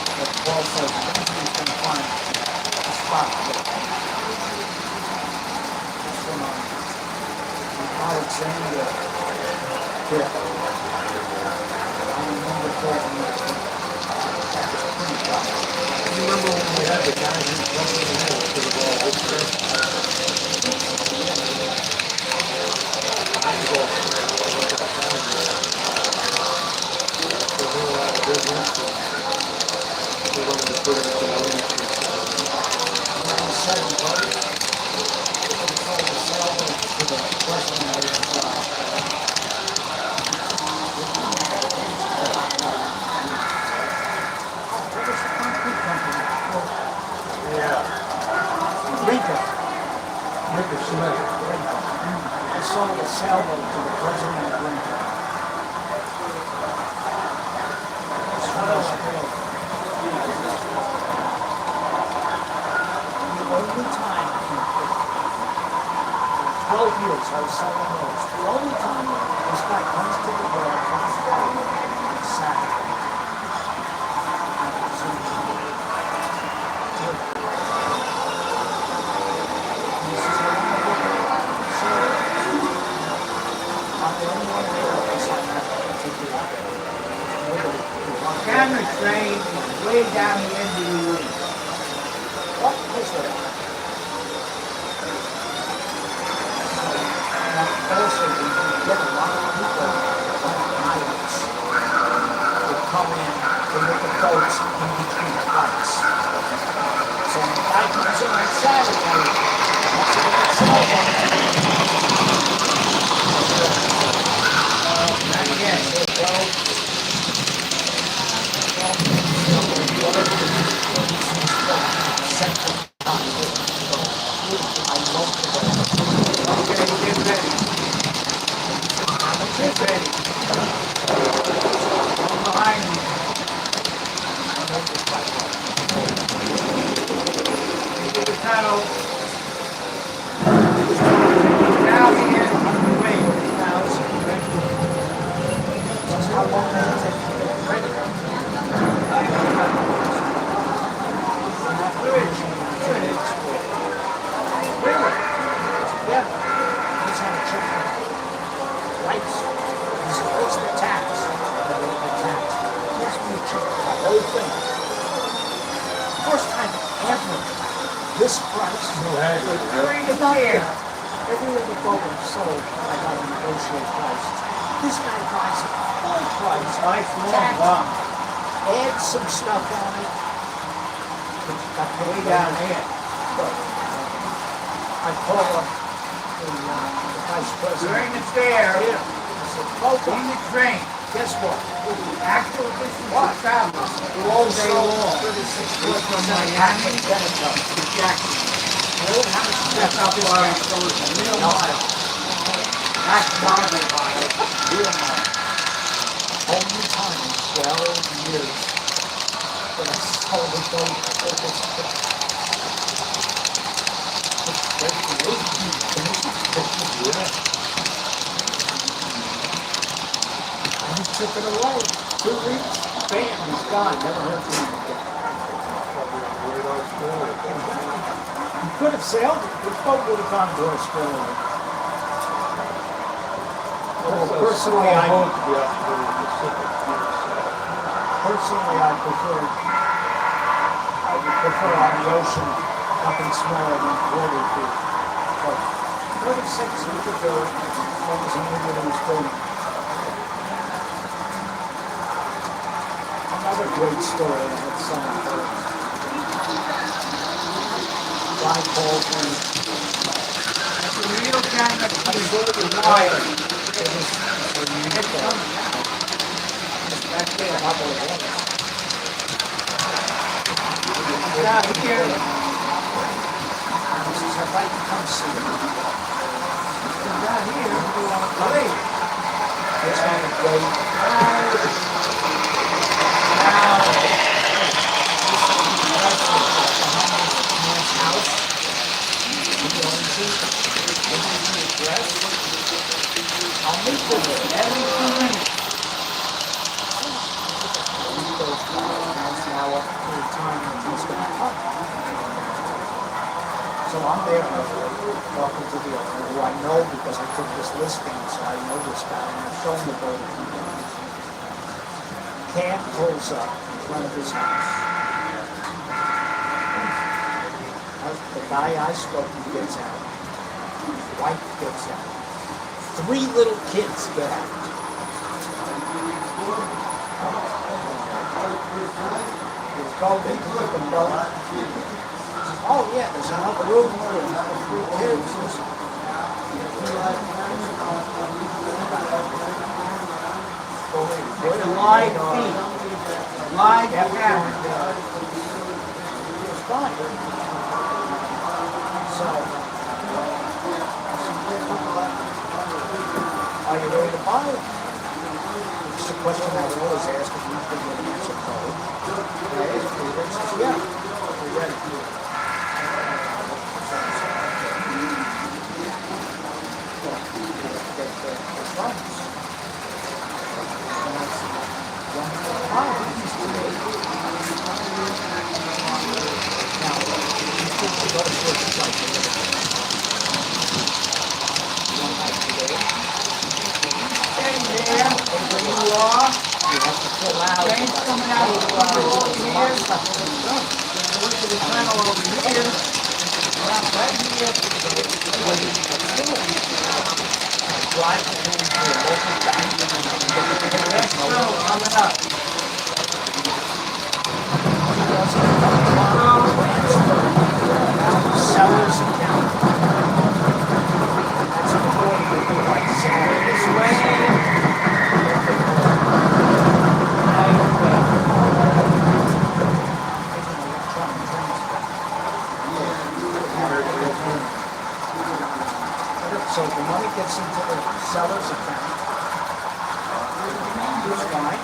That Paul says, he's gonna find a spot for it. This one on Alexander Hill. I remember talking about it. That was pretty tough. You remember when we had the guy who jumped in the hill to the wall over there? I sold a sailboat to the president of Lincoln. That's what I was doing. The only time, 12 years I was selling those, the only time this guy comes to the door, comes down, and sat. Camera train is way down the end of the room. What is that? Now, also, we get a lot of people on islands who come in to look at boats in between flights. So when the guy comes in on Saturday, wants to look at sailboat. Not yet, so go. First time ever, this price. During the year, every other boat was sold, I got a negotiated price. This guy buys it full price. Nice long. Add some stuff on it. Got way down here. But I call up the vice president. During the fair, Yeah. I said, boat in the train, guess what? actual distance of travel, All day day long. long. 36 was from Miami Miami to Jackson. That's That's how far it goes, a real mile. That's modern mile. Real mile. Only time in 12 years that I saw the boat for this trip. It's and he took it away. 2 weeks, bam, he's gone. Never heard from him again. He could have sailed it. His boat would have gone to Australia. Personally, I would prefer on the ocean nothing smaller than 40 feet. But 36 we could do it, as long as anybody was doing it. Another great story I had someone heard. Guy called me. The real camera I'm is sure you're wired. It was when you hit that. Just back there, how about it? Down here. He says, I'd like to come see you. Down here. Great. It's on the great. Now, Man's house. He owns it. This is the address. I'll meet with you every 2 minutes. He goes, that's now up to the time that he's going to come. So I'm there talking to the owner, who I know because I took this listing, so I know this guy, and I've shown the building. Cab pulls up in front of his house. The guy I spoke to gets out. His wife gets out. 3 little kids get out. You go, they pick them up. Oh yeah, there's another room for another 3 kids. it's a live feed. Live camera. It's fine. So, are you ready to buy it? It's a question I would always ask if you could get an answer code. And I asked Peter, he says, yeah, we're ready. Train's coming out of the water over here. Look at the tunnel over here. Right here. Next tunnel coming up. Sellers account. That's important to do like selling this way. So the money gets into the seller's account. It's fine.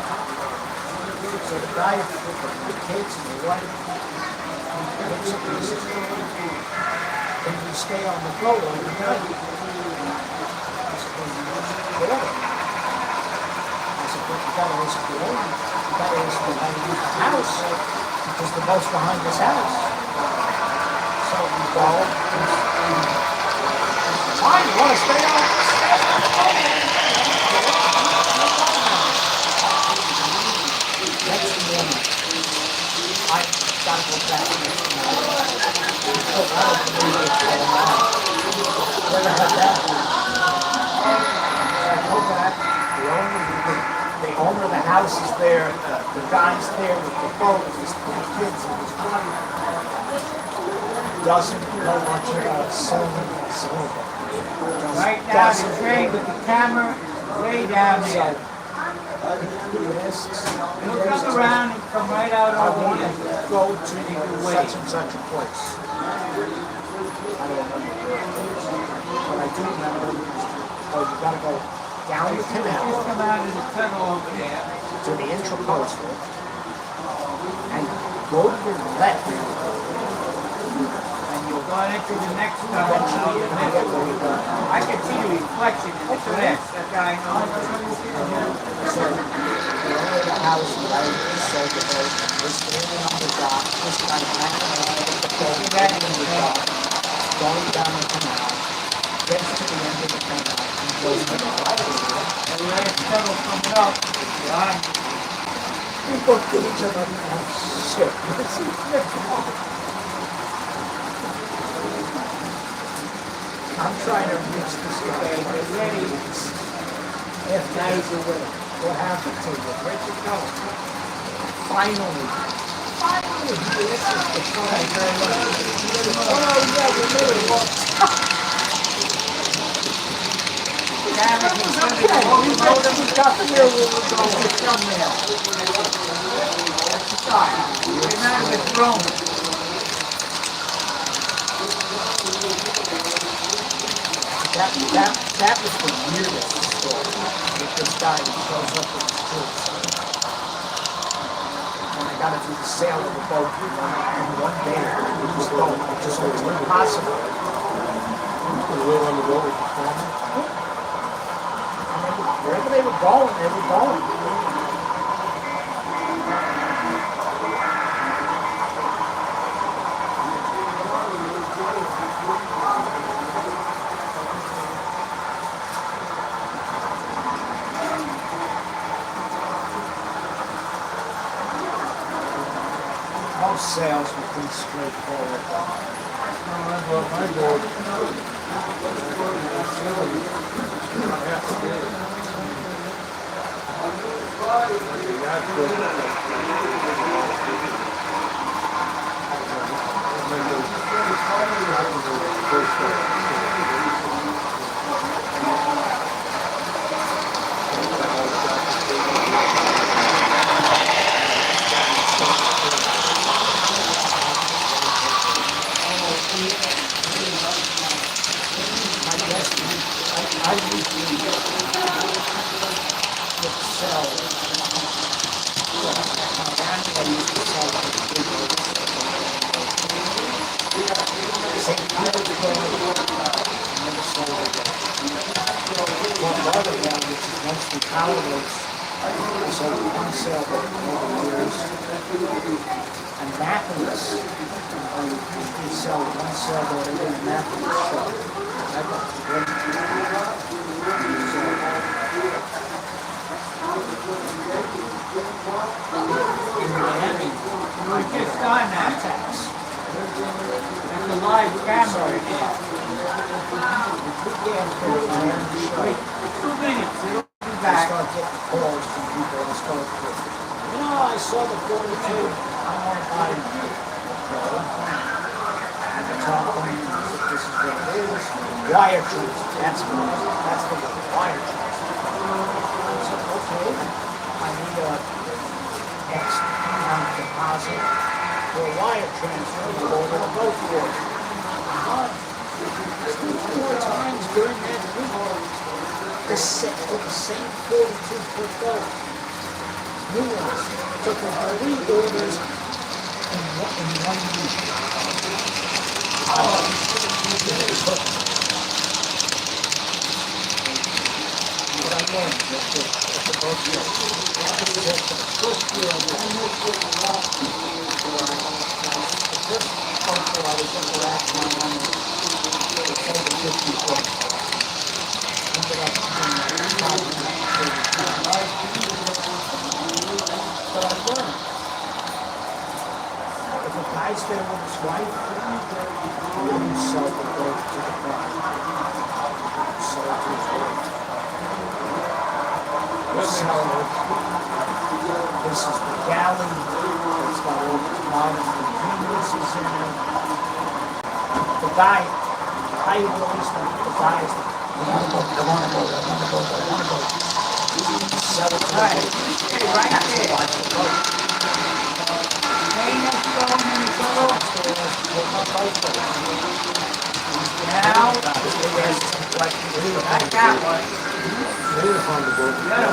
So the guy with the kids and the wife looks at me and says, can you stay on the boat overnight? I said, well, whatever. I said, but you gotta ask the owner. You gotta ask the guy who use the house, because the boat's behind his house. So we go. Fine, you wanna stay on? Next morning, I gotta go back next morning. I don't believe what's going on. Never had that. I go back, the owner of the house is there, the guy's there with the boat, his kids and his wife. Doesn't know much about silver. Right now, the train with the camera way down there. It'll come around and come right out I over want here. to go to such and such a place. I don't remember where it is. But I do remember, you gotta go down the Just canal come out of the tunnel over there. to the intracoastal and go to your left. And you'll go into the next tunnel. Eventually, you're gonna get where you're going. I can see the reflection. Look at this. That guy knows. So, the owner of the house, the guy who sold the boat, was standing on the dock, this guy hanging out with the boat, getting in the dock, going down the canal, gets to the end of the canal, and goes to the right. And the last tunnel coming up. Behind. We both did each other, oh shit, this is I'm trying to reach this guy. Ready? If now he's a winner. What happened to you? Where'd you go? Finally. Finally. This is the fun. Oh, yeah, we made it work. Damn it, he's okay. We got here when we go with the thumbnail. Sorry. Came out of the throne. That was the weirdest story with this guy who shows up with his kids. When I got to do the sail of the boat in one day, it just was impossible. You live on the boat with the family? Wherever they were going, they were going. Most sales would be straightforward. I bought my boat. I usually would sell. I used to sell St. Petersburg, I never sold it. One Rotterdam, which is mostly power boats, I sold one sailboat over the years. And Annapolis, we sell one sailboat every Annapolis show. I got great. In Miami, I just done that. tax. It's a live camera in here. Wait, 2 minutes, it'll be I back. start getting calls from people that start I saw the 42. I want to buy it. And the top one, this is what it is. Wire transfer. That's the word. Wire transfer. I said, okay. I need a X amount of deposit for a wire transfer to go over the boat for it. 4 times during that week. The same 42-foot boat. New ones. Took 3 orders in 1 week. What I learned with the boat here. The first year I was the first couple I was interacting on was over 50 foot. Ended up but I learned. If a guy's there with his wife, he wouldn't sell the boat to the bride. Sell it to his wife. This is the galley. It's got all the modern conveniences in it. The guy, I always think the guys, I want to go. Sell it to Right, the hey, right there. watch the boat. Hey, next phone in the photo. Now, I got one. They were on the boat. Now,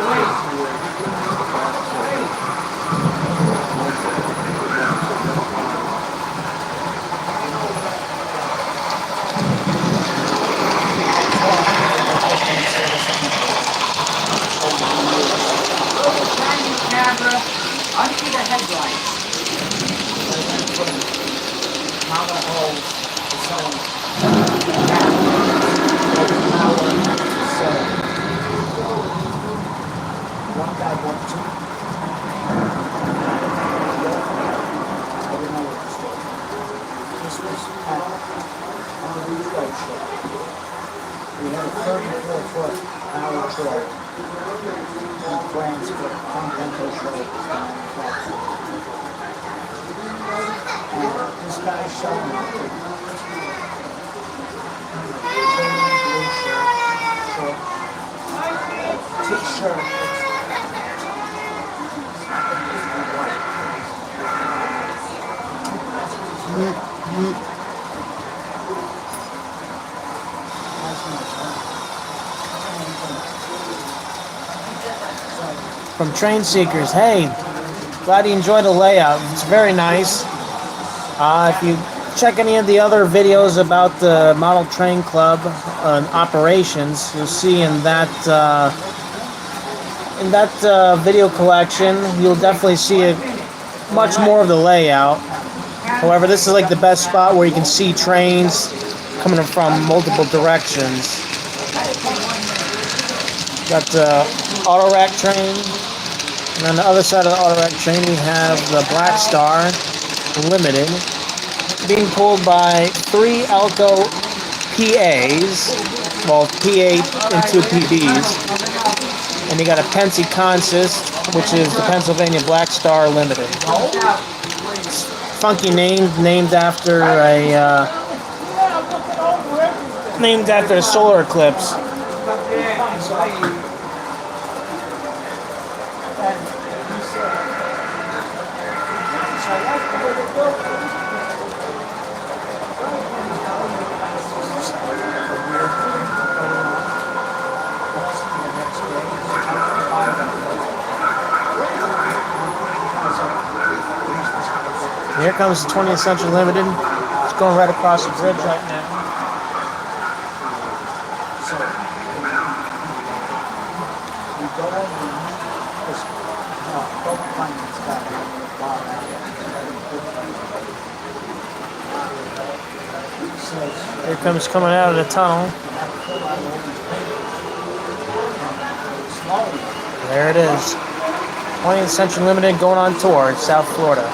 wait. Camera under the headlights. on the road show. We had a 34-foot power trail in France for Continental show manufactured. And this guy's selling it. Blue shirt, t-shirt. From Train Seekers, hey, glad you enjoyed the layout. It's very nice. If you check any of the other videos about the Model Train Club operations, you'll see in that video collection, you'll definitely see much more of the layout. However, this is like the best spot where you can see trains coming from multiple directions. Got the auto rack train, and on the other side of the auto rack train we have the Black Star Limited being pulled by 3 Alco PAs, well, P8 and 2 PBs, and you got a Pennsy Consist, which is the Pennsylvania Black Star Limited. Funky name, named after a solar eclipse. Here comes the 20th Century Limited. It's going right across the bridge right now. Here comes coming out of the tunnel. There it is. 20th Century Limited going on tour in South Florida.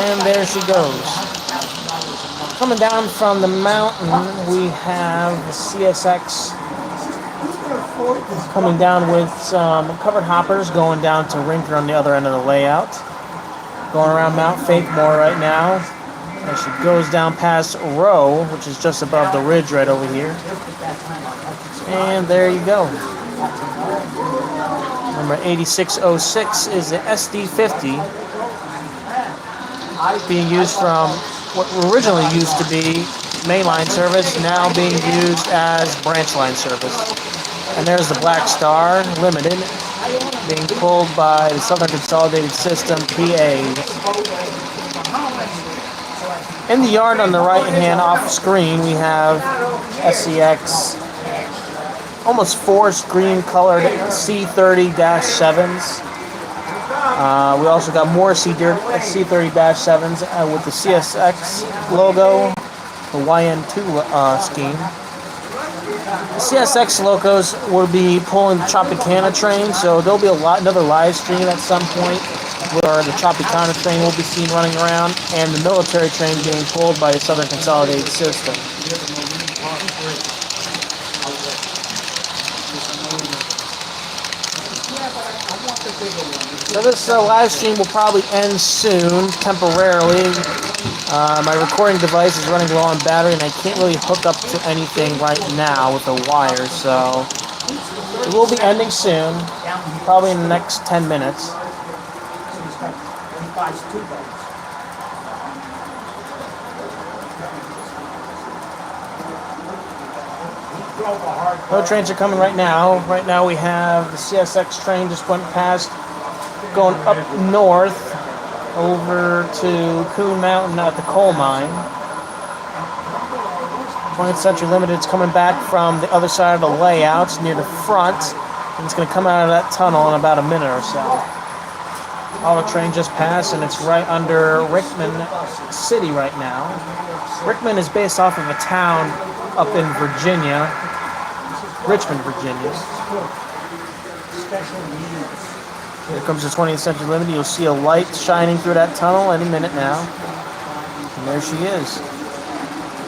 And there she goes. Coming down from the mountain, we have the CSX coming down with some covered hoppers going down to Rinker on the other end of the layout. Going around Mount Fakemore right now. And she goes down past Row, which is just above the ridge right over here. And there you go. Number 8606 is the SD50, being used from what originally used to be mainline service, now being used as branch line service. And there's the Black Star Limited, being pulled by the Southern Consolidated System PA. In the yard on the right hand off screen, we have SCX, almost forest green colored C30-7s. We also got more C30-7s with the CSX logo, the YN2 scheme. The CSX locos will be pulling the Tropicana train, so there'll be another live stream at some point where the Tropicana train will be seen running around, and the military train being pulled by the Southern Consolidated System. So this live stream will probably end soon, temporarily. My recording device is running low on battery, and I can't really hook up to anything right now with a wire, so it will be ending soon, probably in the next 10 minutes. No trains are coming right now. Right now we have the CSX train just went past, going up north over to Coon Mountain at the coal mine. 20th Century Limited's coming back from the other side of the layouts near the front. And it's going to come out of that tunnel in about a minute or so. All the train just passed, and it's right under Rickman City right now. Rickman is based off of a town up in Virginia, Richmond, Virginia. Here comes the 20th Century Limited. You'll see a light shining through that tunnel any minute now. And there she is.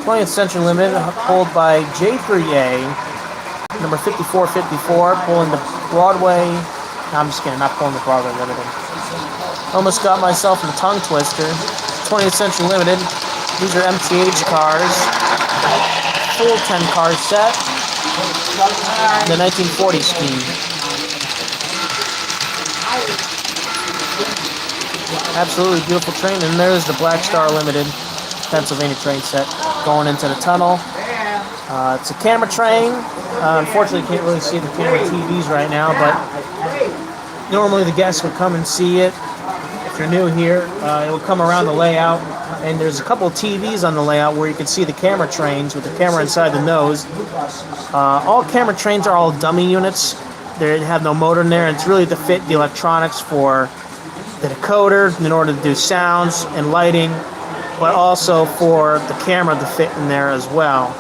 20th Century Limited, pulled by J3A, number 5454, pulling the Broadway. No, I'm just kidding, not pulling the Broadway Limited. Almost got myself in a tongue twister. 20th Century Limited. These are MTH cars. Full 10 car set. The 1940 scheme. Absolutely beautiful train. And there's the Black Star Limited Pennsylvania train set going into the tunnel. It's a camera train. Unfortunately, you can't really see the camera TVs right now, but normally the guests would come and see it. If you're new here, it will come around the layout, and there's a couple of TVs on the layout where you can see the camera trains with the camera inside the nose. All camera trains are all dummy units. They have no motor in there, and it's really to fit the electronics for the decoder in order to do sounds and lighting, but also for the camera to fit in there as well.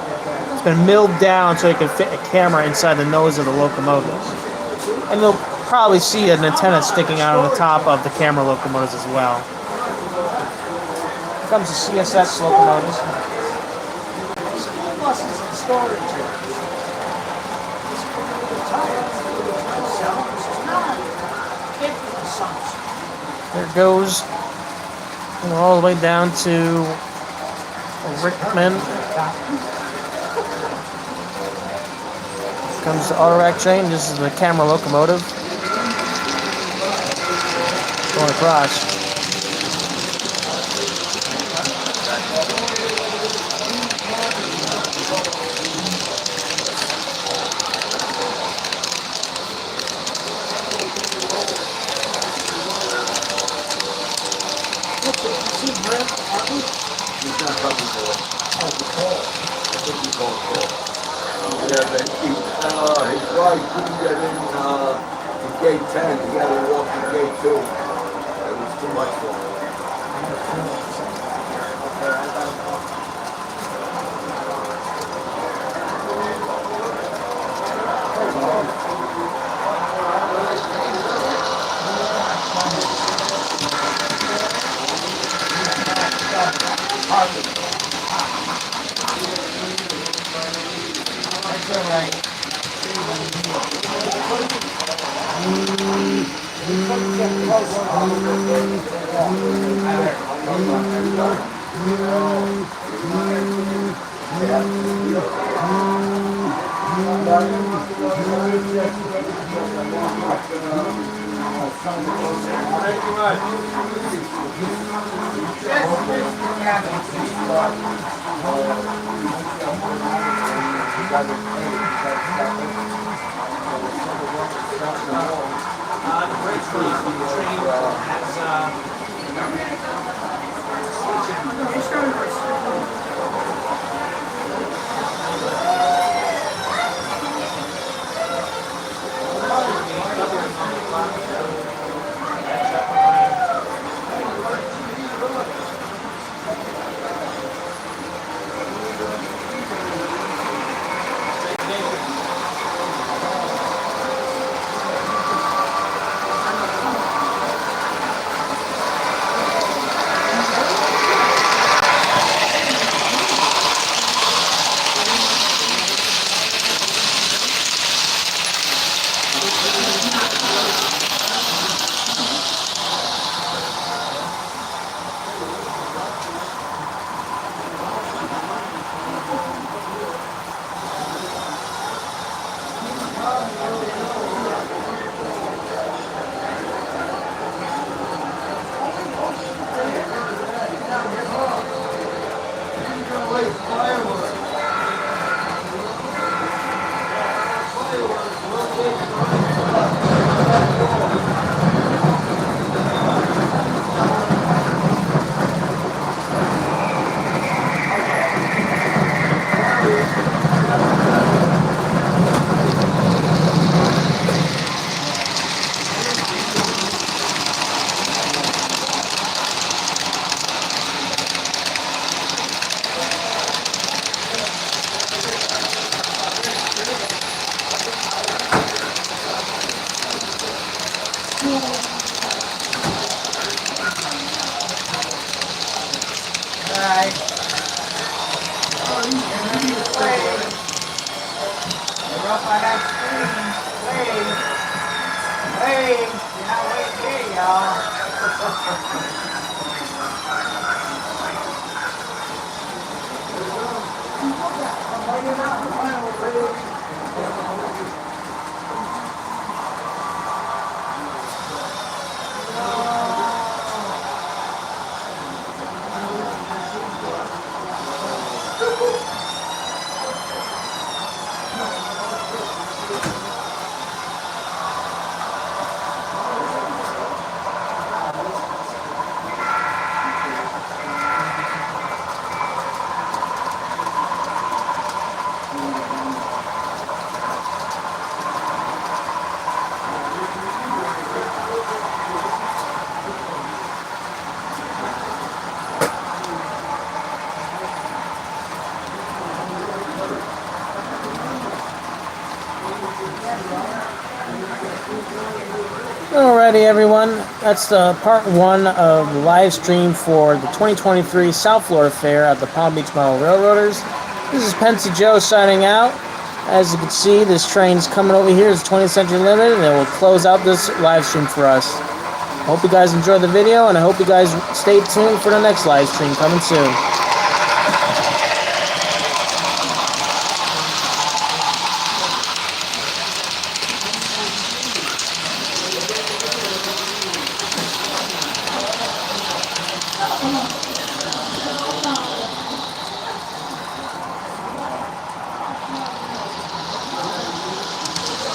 It's been milled down so you can fit a camera inside the nose of the locomotives. And you'll probably see an antenna sticking out on the top of the camera locomotives as well. Here comes the CSX locomotives. There it goes. And we're all the way down to Rickman. Here comes the Autorack train. This is the camera locomotive. Going across. His wife couldn't get in to gate 10. He had to walk to gate 2. It was too much for him. That's all right. The bridge release of the train Alrighty, everyone. That's the part one of the live stream for the 2023 South Florida Fair at the Palm Beach Model Railroaders. This is Pensy Joe signing out. As you can see, this train's coming over here. It's 20th Century Limited, and it will close out this live stream for us. I hope you guys enjoyed the video, and I hope you guys stay tuned for the next live stream coming soon.